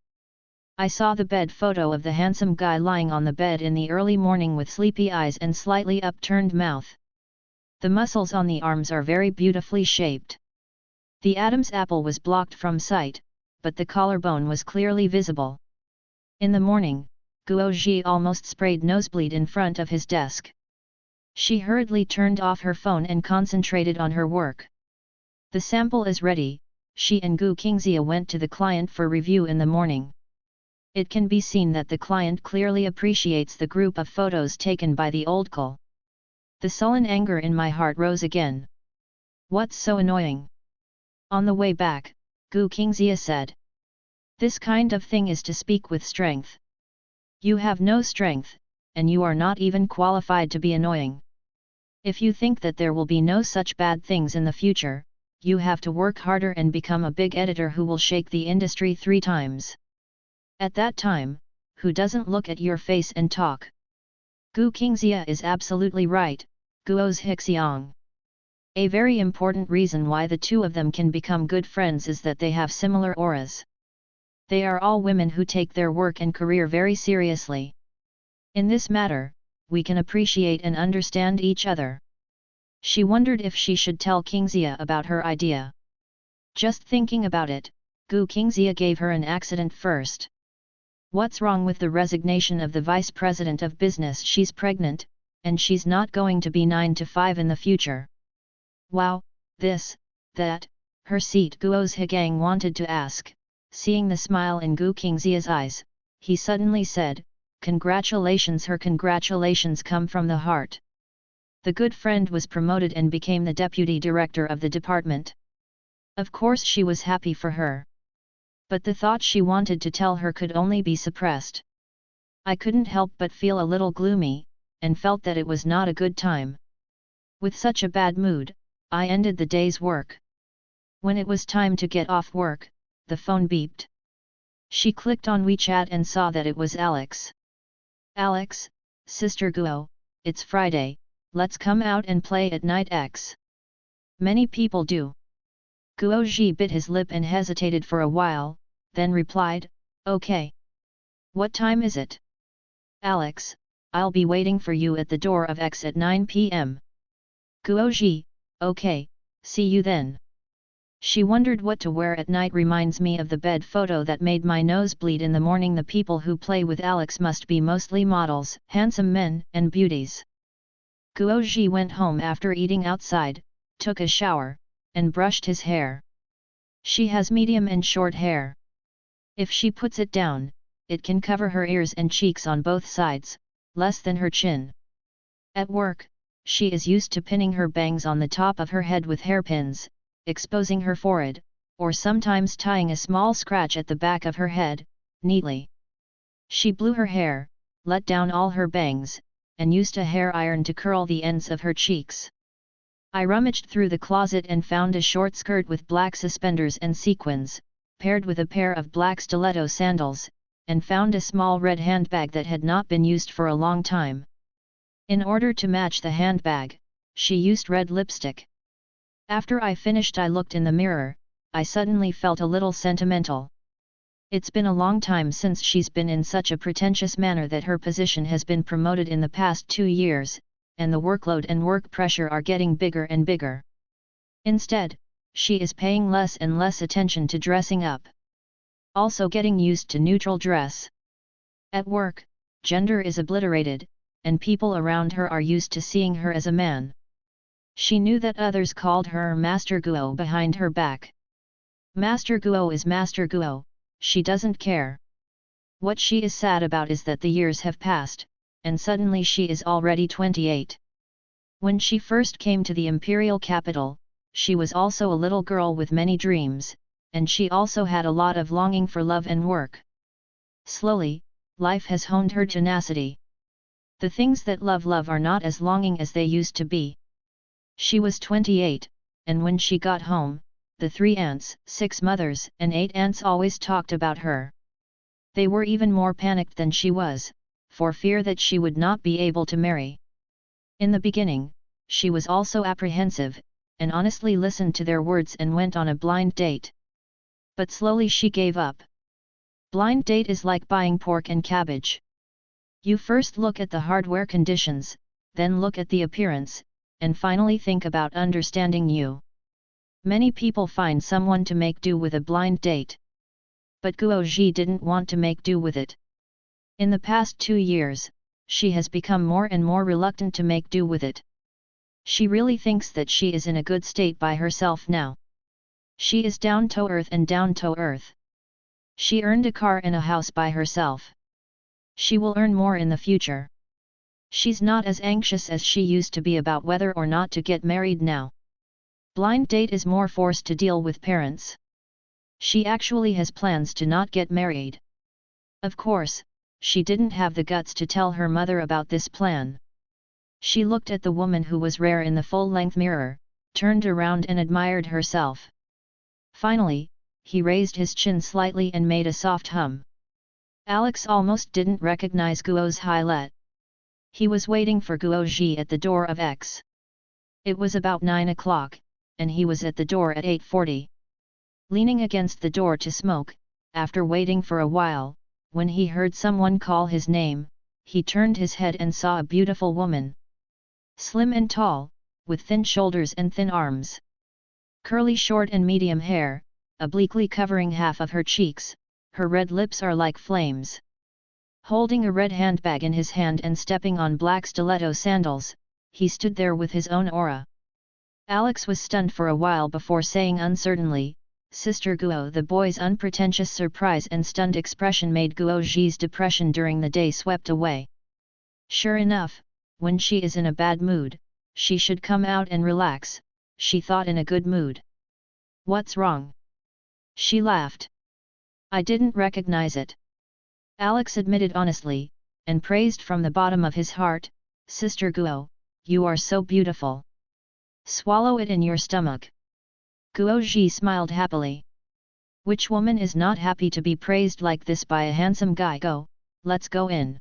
I saw the bed photo of the handsome guy lying on the bed in the early morning with sleepy eyes and slightly upturned mouth. The muscles on the arms are very beautifully shaped. The Adam's apple was blocked from sight, but the collarbone was clearly visible. In the morning, Guoji almost sprayed nosebleed in front of his desk. She hurriedly turned off her phone and concentrated on her work. The sample is ready. She and Gu Qingxia went to the client for review in the morning. It can be seen that the client clearly appreciates the group of photos taken by the old couple. The sullen anger in my heart rose again. What's so annoying? On the way back, Gu Qingxia said. This kind of thing is to speak with strength. You have no strength, and you are not even qualified to be annoying. If you think that there will be no such bad things in the future, you have to work harder and become a big editor who will shake the industry 3 times. At that time, who doesn't look at your face and talk? Gu Qingxia is absolutely right, Guo's Hixiang. A very important reason why the two of them can become good friends is that they have similar auras. They are all women who take their work and career very seriously. In this matter, we can appreciate and understand each other. She wondered if she should tell Qingxia about her idea. Just thinking about it, Gu Qingxia gave her an accident first. What's wrong with the resignation of the vice president of business? She's pregnant, and she's not going to be 9 to 5 in the future. Wow, this, that, her seat. Guo's Higang wanted to ask. Seeing the smile in Gu Qingxia's eyes, he suddenly said, congratulations. Her congratulations come from the heart. The good friend was promoted and became the deputy director of the department. Of course she was happy for her. But the thought she wanted to tell her could only be suppressed. I couldn't help but feel a little gloomy, and felt that it was not a good time. With such a bad mood, I ended the day's work. When it was time to get off work, the phone beeped. She clicked on WeChat and saw that it was Alex. Alex, Sister Guo, it's Friday, let's come out and play at night X. Many people do. Guoji bit his lip and hesitated for a while, then replied, okay. What time is it? Alex, I'll be waiting for you at the door of X at 9 p.m. Guoji, okay, see you then. She wondered what to wear at night. Reminds me of the bed photo that made my nose bleed in the morning. The people who play with Alex must be mostly models, handsome men, and beauties. Guoji went home after eating outside, took a shower, and brushed his hair. She has medium and short hair. If she puts it down, it can cover her ears and cheeks on both sides, less than her chin. At work, she is used to pinning her bangs on the top of her head with hairpins, exposing her forehead, or sometimes tying a small scratch at the back of her head, neatly. She blew her hair, let down all her bangs, and used a hair iron to curl the ends of her cheeks. I rummaged through the closet and found a short skirt with black suspenders and sequins, paired with a pair of black stiletto sandals, and found a small red handbag that had not been used for a long time. In order to match the handbag, she used red lipstick. After I finished, I looked in the mirror. I suddenly felt a little sentimental. It's been a long time since she's been in such a pretentious manner that her position has been promoted in the past 2 years, and the workload and work pressure are getting bigger and bigger. Instead, she is paying less and less attention to dressing up. Also getting used to neutral dress. At work, gender is obliterated, and people around her are used to seeing her as a man. She knew that others called her Master Guo behind her back. Master Guo is Master Guo, she doesn't care. What she is sad about is that the years have passed, and suddenly she is already 28. When she first came to the imperial capital, she was also a little girl with many dreams, and she also had a lot of longing for love and work. Slowly, life has honed her tenacity. The things that love are not as longing as they used to be. She was 28, and when she got home, the 3 aunts, 6 mothers and 8 aunts always talked about her. They were even more panicked than she was, for fear that she would not be able to marry. In the beginning, she was also apprehensive, and honestly listened to their words and went on a blind date. But slowly she gave up. Blind date is like buying pork and cabbage. You first look at the hardware conditions, then look at the appearance, and finally think about understanding you. Many people find someone to make do with a blind date. But Guo Ji didn't want to make do with it. In the past 2 years, she has become more and more reluctant to make do with it. She really thinks that she is in a good state by herself now. She is down to earth and down to earth. She earned a car and a house by herself. She will earn more in the future. She's not as anxious as she used to be about whether or not to get married now. Blind date is more forced to deal with parents. She actually has plans to not get married. Of course, she didn't have the guts to tell her mother about this plan. She looked at the woman who was rare in the full-length mirror, turned around and admired herself. Finally, he raised his chin slightly and made a soft hum. Alex almost didn't recognize Guo's highlight. He was waiting for Guo Ji at the door of X. It was about 9 o'clock, and he was at the door at 8:40. Leaning against the door to smoke, after waiting for a while, when he heard someone call his name, he turned his head and saw a beautiful woman. Slim and tall, with thin shoulders and thin arms. Curly short and medium hair, obliquely covering half of her cheeks, her red lips are like flames. Holding a red handbag in his hand and stepping on black stiletto sandals, he stood there with his own aura. Alex was stunned for a while before saying uncertainly, "Sister Guo." The boy's unpretentious surprise and stunned expression made Guo Ji's depression during the day swept away. Sure enough, when she is in a bad mood, she should come out and relax, she thought in a good mood. "What's wrong?" She laughed. "I didn't recognize it." Alex admitted honestly, and praised from the bottom of his heart, "Sister Guo, you are so beautiful. Swallow it in your stomach." Guo Ji smiled happily. Which woman is not happy to be praised like this by a handsome guy? "Go, let's go in,"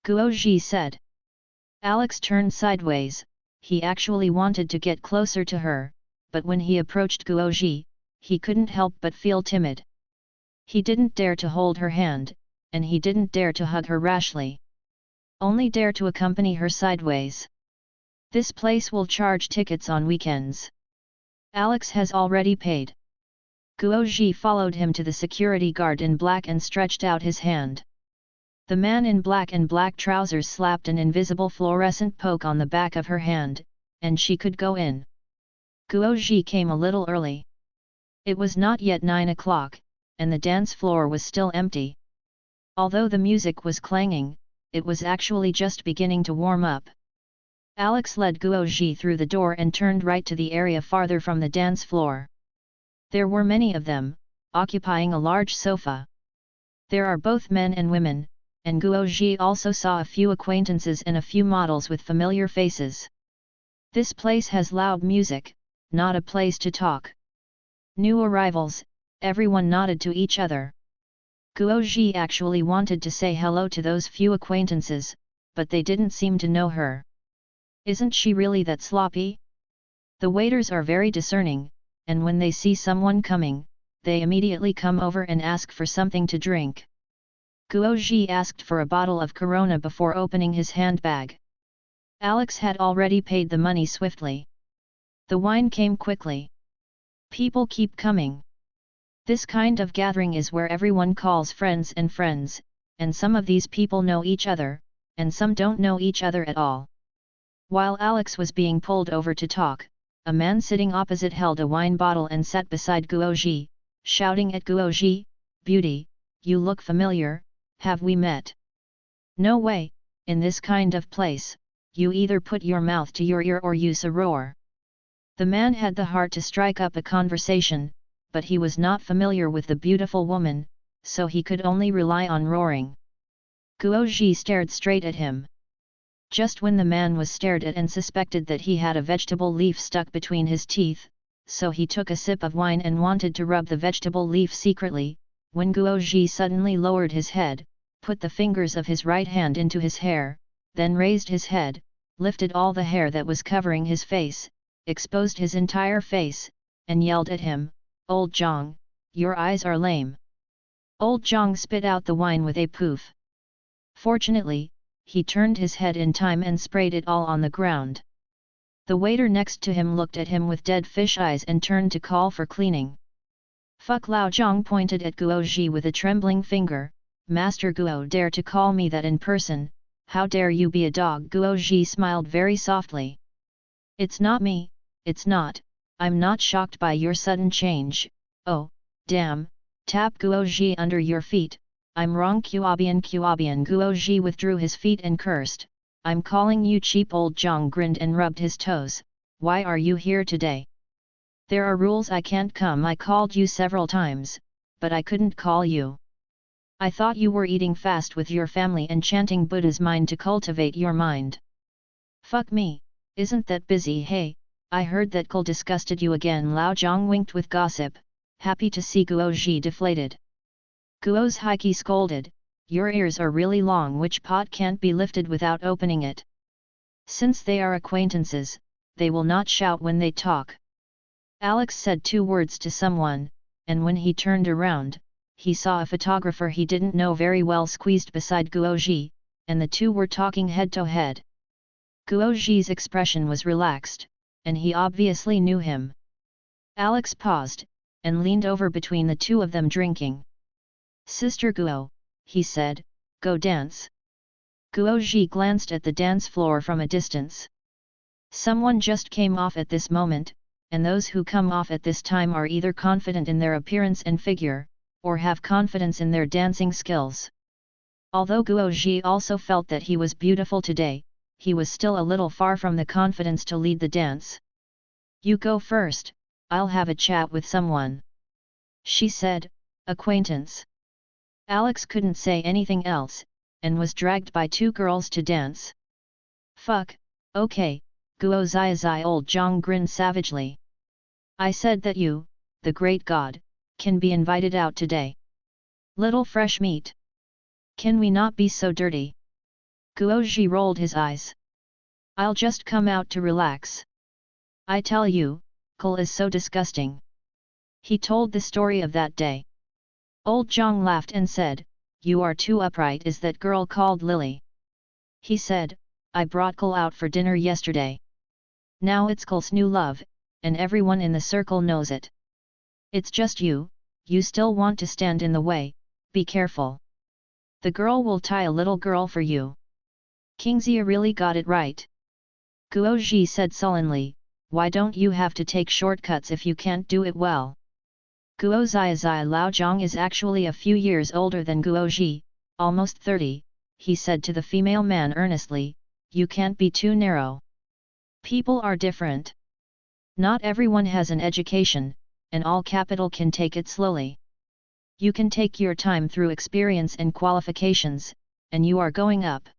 Guo Ji said. Alex turned sideways. He actually wanted to get closer to her, but when he approached Guo Ji, he couldn't help but feel timid. He didn't dare to hold her hand, and he didn't dare to hug her rashly. Only dare to accompany her sideways. This place will charge tickets on weekends. Alex has already paid. Guo Ji followed him to the security guard in black and stretched out his hand. The man in black and black trousers slapped an invisible fluorescent poke on the back of her hand, and she could go in. Guo Ji came a little early. It was not yet 9 o'clock, and the dance floor was still empty. Although the music was clanging, it was actually just beginning to warm up. Alex led Guo Ji through the door and turned right to the area farther from the dance floor. There were many of them, occupying a large sofa. There are both men and women, and Guo Ji also saw a few acquaintances and a few models with familiar faces. This place has loud music, not a place to talk. New arrivals, everyone nodded to each other. Guo Ji actually wanted to say hello to those few acquaintances, but they didn't seem to know her. Isn't she really that sloppy? The waiters are very discerning, and when they see someone coming, they immediately come over and ask for something to drink. Guoji asked for a bottle of Corona before opening his handbag. Alex had already paid the money swiftly. The wine came quickly. People keep coming. This kind of gathering is where everyone calls friends, and some of these people know each other, and some don't know each other at all. While Alex was being pulled over to talk, a man sitting opposite held a wine bottle and sat beside Guoji, shouting at Guoji, "Beauty, you look familiar, have we met?" "No way, in this kind of place, you either put your mouth to your ear or use a roar." The man had the heart to strike up a conversation, but he was not familiar with the beautiful woman, so he could only rely on roaring. Guoji stared straight at him. Just when the man was stared at and suspected that he had a vegetable leaf stuck between his teeth, so he took a sip of wine and wanted to rub the vegetable leaf secretly, when Guoji suddenly lowered his head, put the fingers of his right hand into his hair, then raised his head, lifted all the hair that was covering his face, exposed his entire face, and yelled at him, "Old Zhang, your eyes are lame." Old Zhang spit out the wine with a poof. Fortunately, he turned his head in time and sprayed it all on the ground. The waiter next to him looked at him with dead fish eyes and turned to call for cleaning. "Fuck!" Lao Zhang pointed at Guoji with a trembling finger, "Master Guo dare to call me that in person, how dare you be a dog?" Guoji smiled very softly. "It's not me, it's not, I'm not shocked by your sudden change, oh, damn, tap Guoji under your feet, I'm wrong." Kuobian Guoji withdrew his feet and cursed, "I'm calling you cheap." Old Zhang grinned and rubbed his toes, "Why are you here today? There are rules, I can't come. I called you several times, but I couldn't call you. I thought you were eating fast with your family and chanting Buddha's mind to cultivate your mind." "Fuck me, isn't that busy? Hey, I heard that Kul disgusted you again." Lao Zhang winked with gossip, happy to see Guoji deflated. Guo's Heike scolded, "Your ears are really long. Which pot can't be lifted without opening it?" Since they are acquaintances, they will not shout when they talk. Alex said 2 words to someone, and when he turned around, he saw a photographer he didn't know very well squeezed beside Guoji, and the two were talking head to head. Guoji's expression was relaxed, and he obviously knew him. Alex paused, and leaned over between the two of them drinking. "Sister Guo," he said, "go dance." Guoji glanced at the dance floor from a distance. Someone just came off at this moment, and those who come off at this time are either confident in their appearance and figure, or have confidence in their dancing skills. Although Guoji also felt that he was beautiful today, he was still a little far from the confidence to lead the dance. "You go first, I'll have a chat with someone," she said, "acquaintance." Alex couldn't say anything else, and was dragged by 2 girls to dance. "Fuck, okay, Guo Zai." Old Zhang grinned savagely. "I said that you, the great god, can be invited out today. Little fresh meat. Can we not be so dirty?" Guoji rolled his eyes. "I'll just come out to relax. I tell you, Kul is so disgusting." He told the story of that day. Old Zhang laughed and said, "You are too upright. Is that girl called Lily?" He said, "I brought Kul out for dinner yesterday. Now it's Kul's new love, and everyone in the circle knows it. It's just you still want to stand in the way, be careful. The girl will tie a little girl for you." "Kingxia really got it right," Guoji said sullenly, "why don't you have to take shortcuts if you can't do it well?" Guo Zai Lao Zhang is actually a few years older than Guoji, almost 30, he said to the female man earnestly, "You can't be too narrow. People are different. Not everyone has an education, and all capital can take it slowly. You can take your time through experience and qualifications, and you are going up."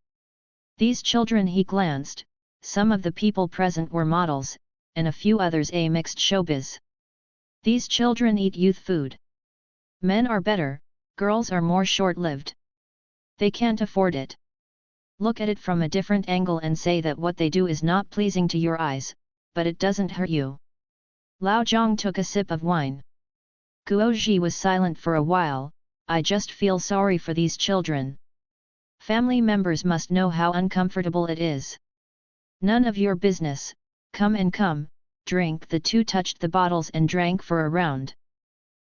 These children, he glanced, some of the people present were models, and a few others a mixed showbiz. These children eat youth food. Men are better, girls are more short-lived. They can't afford it. Look at it from a different angle and say that what they do is not pleasing to your eyes, but it doesn't hurt you. Lao Zhang took a sip of wine. Guoji was silent for a while. I just feel sorry for these children. Family members must know how uncomfortable it is. None of your business, come and come, drink. The two touched the bottles and drank for a round.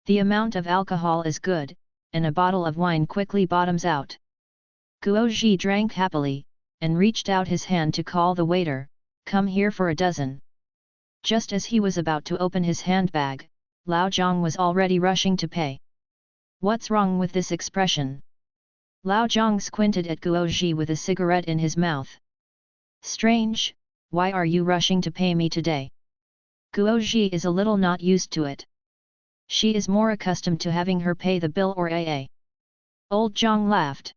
The amount of alcohol is good, and a bottle of wine quickly bottoms out. Guoji drank happily, and reached out his hand to call the waiter, come here for a dozen. Just as he was about to open his handbag, Lao Zhang was already rushing to pay. What's wrong with this expression? Lao Zhang squinted at Guoji with a cigarette in his mouth. Strange, why are you rushing to pay me today? Guoji is a little not used to it. She is more accustomed to having her pay the bill or AA. Old Zhang laughed.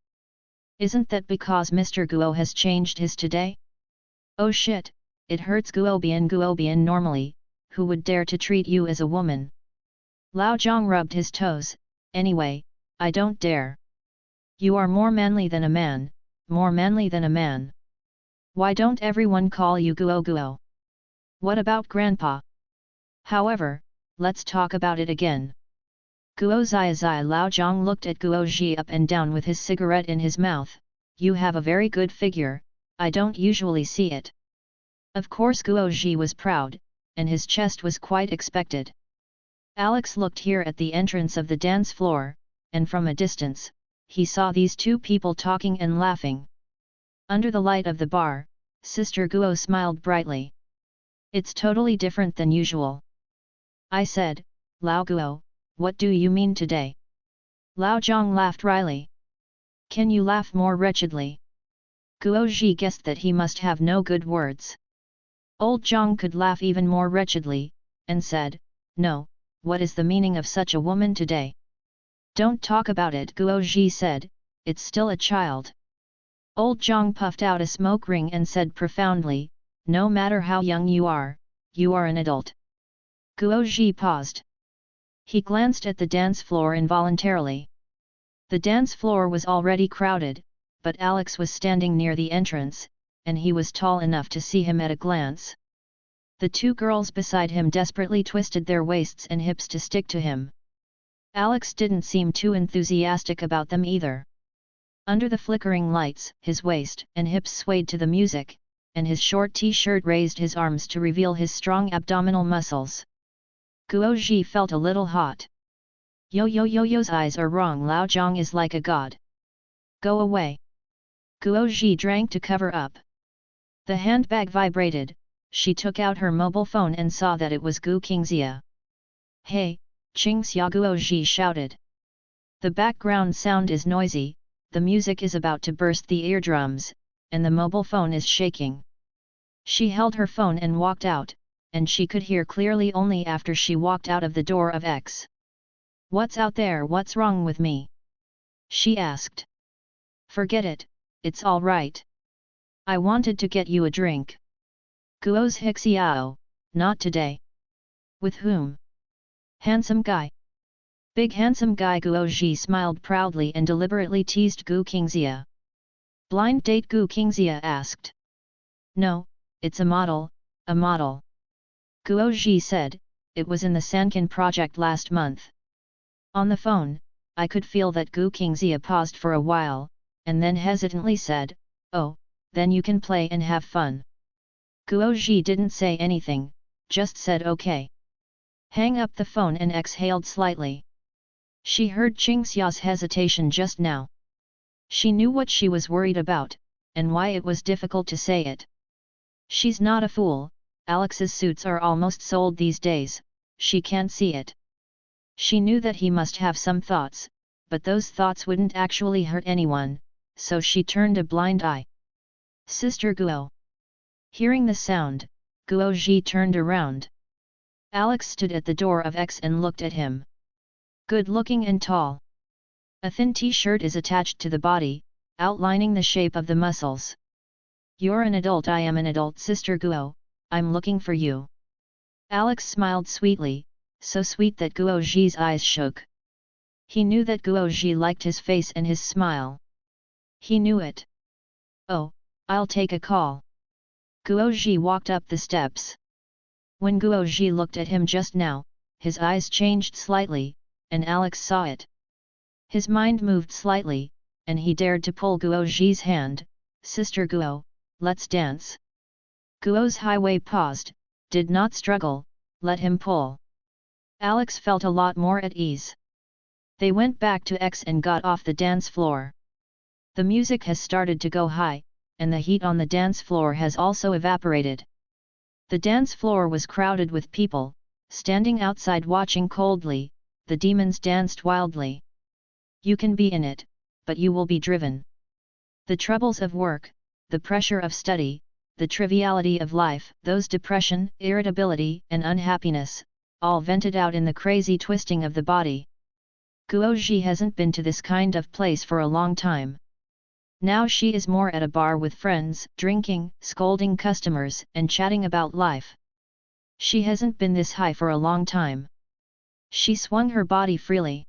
Isn't that because Mr. Guo has changed his today? Oh shit, it hurts Guobian normally, who would dare to treat you as a woman? Lao Zhang rubbed his toes, anyway, I don't dare. You are more manly than a man, more manly than a man. Why don't everyone call you Guo Guo? What about grandpa? However, let's talk about it again. Guo Zai Lao Zhang looked at Guoji up and down with his cigarette in his mouth. You have a very good figure, I don't usually see it. Of course Guoji was proud, and his chest was quite expected. Alex looked here at the entrance of the dance floor, and from a distance, he saw these two people talking and laughing. Under the light of the bar, Sister Guo smiled brightly. It's totally different than usual. I said, Lao Guo, what do you mean today? Lao Zhang laughed wryly. Can you laugh more wretchedly? Guoji guessed that he must have no good words. Old Zhang could laugh even more wretchedly, and said, no, what is the meaning of such a woman today? Don't talk about it, Guoji said, it's still a child. Old Zhang puffed out a smoke ring and said profoundly, no matter how young you are an adult. Guoji paused. He glanced at the dance floor involuntarily. The dance floor was already crowded, but Alex was standing near the entrance, and he was tall enough to see him at a glance. The two girls beside him desperately twisted their waists and hips to stick to him. Alex didn't seem too enthusiastic about them either. Under the flickering lights, his waist and hips swayed to the music, and his short t-shirt raised his arms to reveal his strong abdominal muscles. Guoji felt a little hot. Yo's eyes are wrong. Lao Zhang is like a god. Go away. Guoji drank to cover up. The handbag vibrated, she took out her mobile phone and saw that it was Gu Qingxia. Hey, Qingxia, Guoji shouted. The background sound is noisy, the music is about to burst the eardrums, and the mobile phone is shaking. She held her phone and walked out, and she could hear clearly only after she walked out of the door of X. What's out there? What's wrong with me? She asked. Forget it, it's all right. I wanted to get you a drink. Guo's Hixiao, not today. With whom? Handsome guy. Big handsome guy. Guoji smiled proudly and deliberately teased Gu Qingxia. Blind date? Gu Qingxia asked. No, it's a model, a model. Guoji said, it was in the Sankan project last month. On the phone, I could feel that Gu Qingxia paused for a while, and then hesitantly said, oh, then you can play and have fun. Guoji didn't say anything, just said okay. Hang up the phone and exhaled slightly. She heard Qingxia's hesitation just now. She knew what she was worried about, and why it was difficult to say it. She's not a fool, Alex's suits are almost sold these days, she can't see it. She knew that he must have some thoughts, but those thoughts wouldn't actually hurt anyone, so she turned a blind eye. Sister Guo. Hearing the sound, Guoji turned around. Alex stood at the door of X and looked at him. Good-looking and tall. A thin t-shirt is attached to the body, outlining the shape of the muscles. You're an adult. I am an adult. Sister Guo, I'm looking for you. Alex smiled sweetly, so sweet that Guoji's eyes shook. He knew that Guoji liked his face and his smile. He knew it. Oh, I'll take a call. Guoji walked up the steps. When Guoji looked at him just now, his eyes changed slightly, and Alex saw it. His mind moved slightly, and he dared to pull Guoji's hand. "Sister Guo, let's dance." Guo's highway paused, did not struggle, let him pull. Alex felt a lot more at ease. They went back to X and got off the dance floor. The music has started to go high, and the heat on the dance floor has also evaporated. The dance floor was crowded with people, standing outside watching coldly. The demons danced wildly. You can be in it, but you will be driven. The troubles of work, the pressure of study, the triviality of life, those depression, irritability, and unhappiness, all vented out in the crazy twisting of the body. Guoji hasn't been to this kind of place for a long time. Now she is more at a bar with friends, drinking, scolding customers, and chatting about life. She hasn't been this high for a long time. She swung her body freely.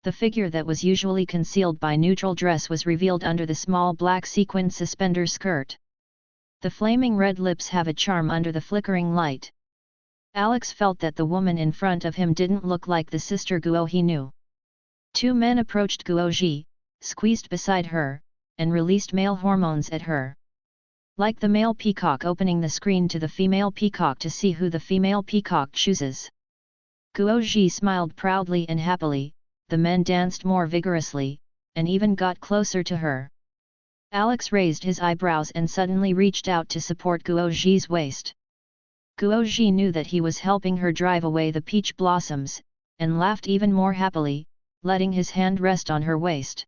The figure that was usually concealed by neutral dress was revealed under the small black sequined suspender skirt. The flaming red lips have a charm under the flickering light. Alex felt that the woman in front of him didn't look like the sister Guo he knew. Two men approached Guoji, squeezed beside her, and released male hormones at her. Like the male peacock opening the screen to the female peacock to see who the female peacock chooses. Guoji smiled proudly and happily. The men danced more vigorously, and even got closer to her. Alex raised his eyebrows and suddenly reached out to support Guoji's waist. Guoji knew that he was helping her drive away the peach blossoms, and laughed even more happily, letting his hand rest on her waist.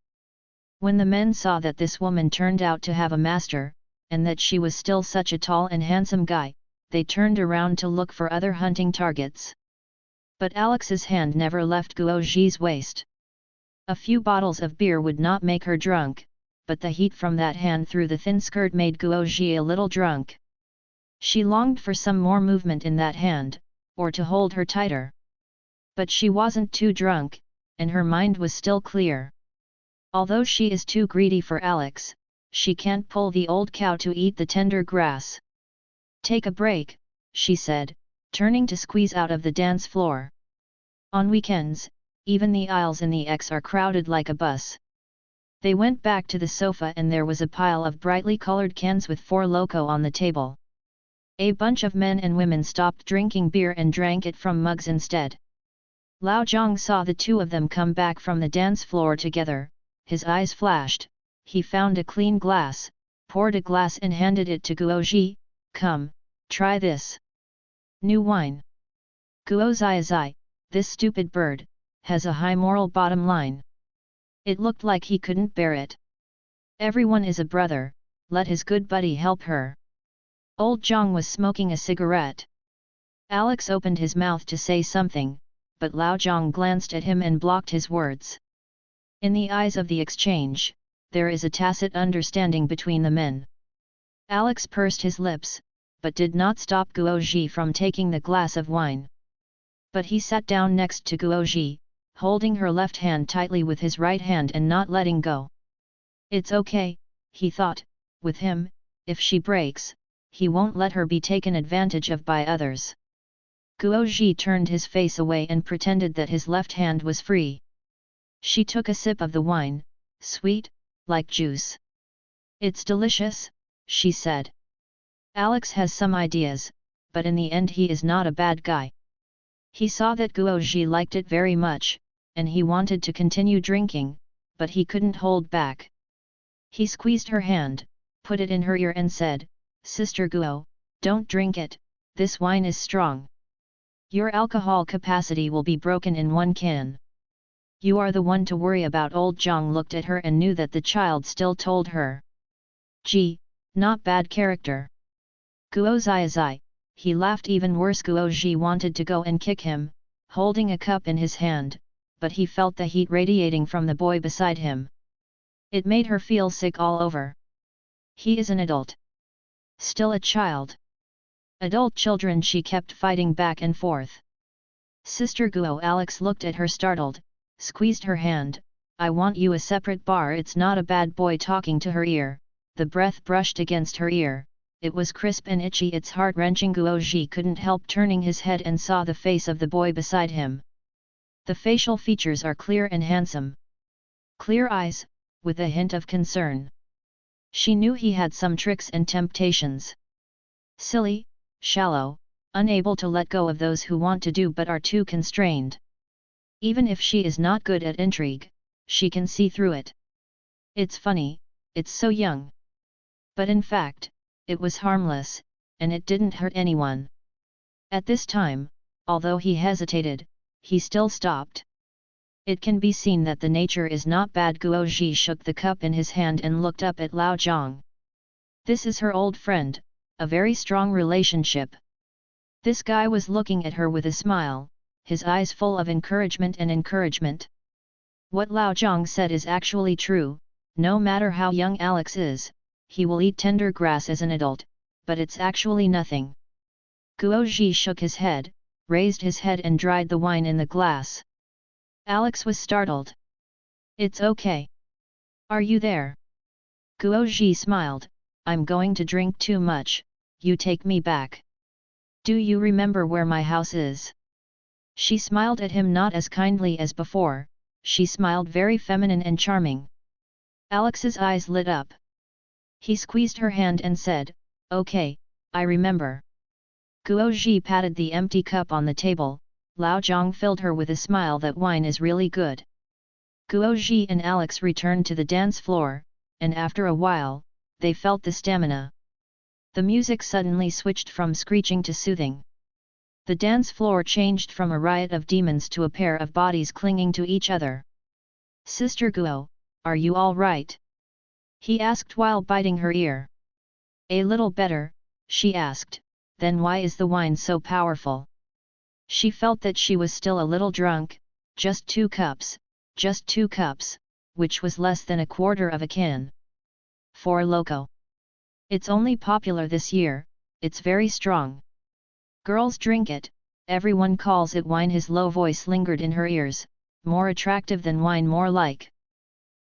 When the men saw that this woman turned out to have a master, and that she was still such a tall and handsome guy, they turned around to look for other hunting targets. But Alex's hand never left Guoji's waist. A few bottles of beer would not make her drunk, but the heat from that hand through the thin skirt made Guoji a little drunk. She longed for some more movement in that hand, or to hold her tighter. But she wasn't too drunk, and her mind was still clear. Although she is too greedy for Alex, she can't pull the old cow to eat the tender grass. "Take a break," she said, turning to squeeze out of the dance floor. On weekends, even the aisles in the X are crowded like a bus. They went back to the sofa and there was a pile of brightly colored cans with Four Loko on the table. A bunch of men and women stopped drinking beer and drank it from mugs instead. Lao Zhang saw the two of them come back from the dance floor together. His eyes flashed. He found a clean glass, poured a glass and handed it to Guoji. "Come, try this. New wine." Guozi, this stupid bird, has a high moral bottom line. It looked like he couldn't bear it. Everyone is a brother, let his good buddy help her. Old Zhang was smoking a cigarette. Alex opened his mouth to say something, but Lao Zhang glanced at him and blocked his words. In the eyes of the exchange, there is a tacit understanding between the men. Alex pursed his lips, but did not stop Guoji from taking the glass of wine. But he sat down next to Guoji, holding her left hand tightly with his right hand and not letting go. It's okay, he thought, with him, if she breaks, he won't let her be taken advantage of by others. Guoji turned his face away and pretended that his left hand was free. She took a sip of the wine, sweet, like juice. "It's delicious," she said. Alex has some ideas, but in the end he is not a bad guy. He saw that Guoji liked it very much, and he wanted to continue drinking, but he couldn't hold back. He squeezed her hand, put it in her ear and said, "Sister Guo, don't drink it, this wine is strong. Your alcohol capacity will be broken in one can. You are the one to worry about." Old Zhang looked at her and knew that the child still told her. "Gee, not bad character." Guozi, he laughed even worse. Guoji wanted to go and kick him, holding a cup in his hand, but he felt the heat radiating from the boy beside him. It made her feel sick all over. He is an adult. Still a child. Adult children, she kept fighting back and forth. "Sister Guo." Alex looked at her startled, squeezed her hand. "I want you a separate bar." It's not a bad boy talking to her ear. The breath brushed against her ear. It was crisp and itchy. It's heart-wrenching. Guoji couldn't help turning his head and saw the face of the boy beside him. The facial features are clear and handsome. Clear eyes, with a hint of concern. She knew he had some tricks and temptations. Silly, shallow, unable to let go of those who want to do but are too constrained. Even if she is not good at intrigue, she can see through it. It's funny, it's so young. But in fact, it was harmless, and it didn't hurt anyone. At this time, although he hesitated, he still stopped. It can be seen that the nature is not bad. Guoji shook the cup in his hand and looked up at Lao Zhang. This is her old friend, a very strong relationship. This guy was looking at her with a smile, his eyes full of encouragement and encouragement. What Lao Zhang said is actually true, no matter how young Alex is, he will eat tender grass as an adult, but it's actually nothing. Guoji shook his head, raised his head and dried the wine in the glass. Alex was startled. It's okay. Are you there? Guoji smiled, I'm going to drink too much, you take me back. Do you remember where my house is? She smiled at him not as kindly as before, she smiled very feminine and charming. Alex's eyes lit up. He squeezed her hand and said, okay, I remember. Guoji patted the empty cup on the table. Lao Zhang filled her with a smile that wine is really good. Guoji and Alex returned to the dance floor, and after a while, they felt the stamina. The music suddenly switched from screeching to soothing. The dance floor changed from a riot of demons to a pair of bodies clinging to each other. Sister Guo, are you all right? He asked while biting her ear. A little better, she asked, then why is the wine so powerful? She felt that she was still a little drunk, just 2 cups, which was less than a quarter of a can. For Loco. It's only popular this year, it's very strong. Girls drink it, everyone calls it wine. His low voice lingered in her ears, more attractive than wine, more like.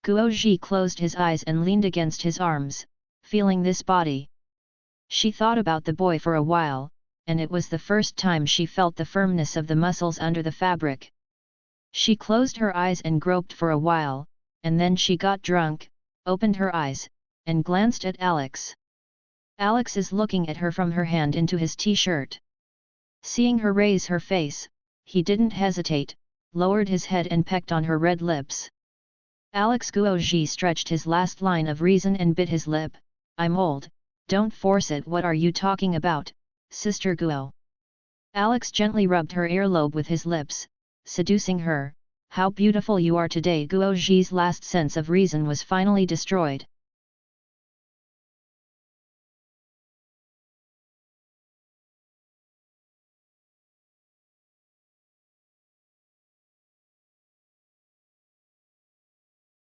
Guoji closed his eyes and leaned against his arms, feeling this body. She thought about the boy for a while, and it was the first time she felt the firmness of the muscles under the fabric. She closed her eyes and groped for a while, and then she got drunk, opened her eyes, and glanced at Alex. Alex is looking at her from her hand into his t-shirt. Seeing her raise her face, he didn't hesitate, lowered his head and pecked on her red lips. Alex Guoji stretched his last line of reason and bit his lip. I'm old, don't force it. What are you talking about, Sister Guo? Alex gently rubbed her earlobe with his lips, seducing her. How beautiful you are today. Guoji's last sense of reason was finally destroyed.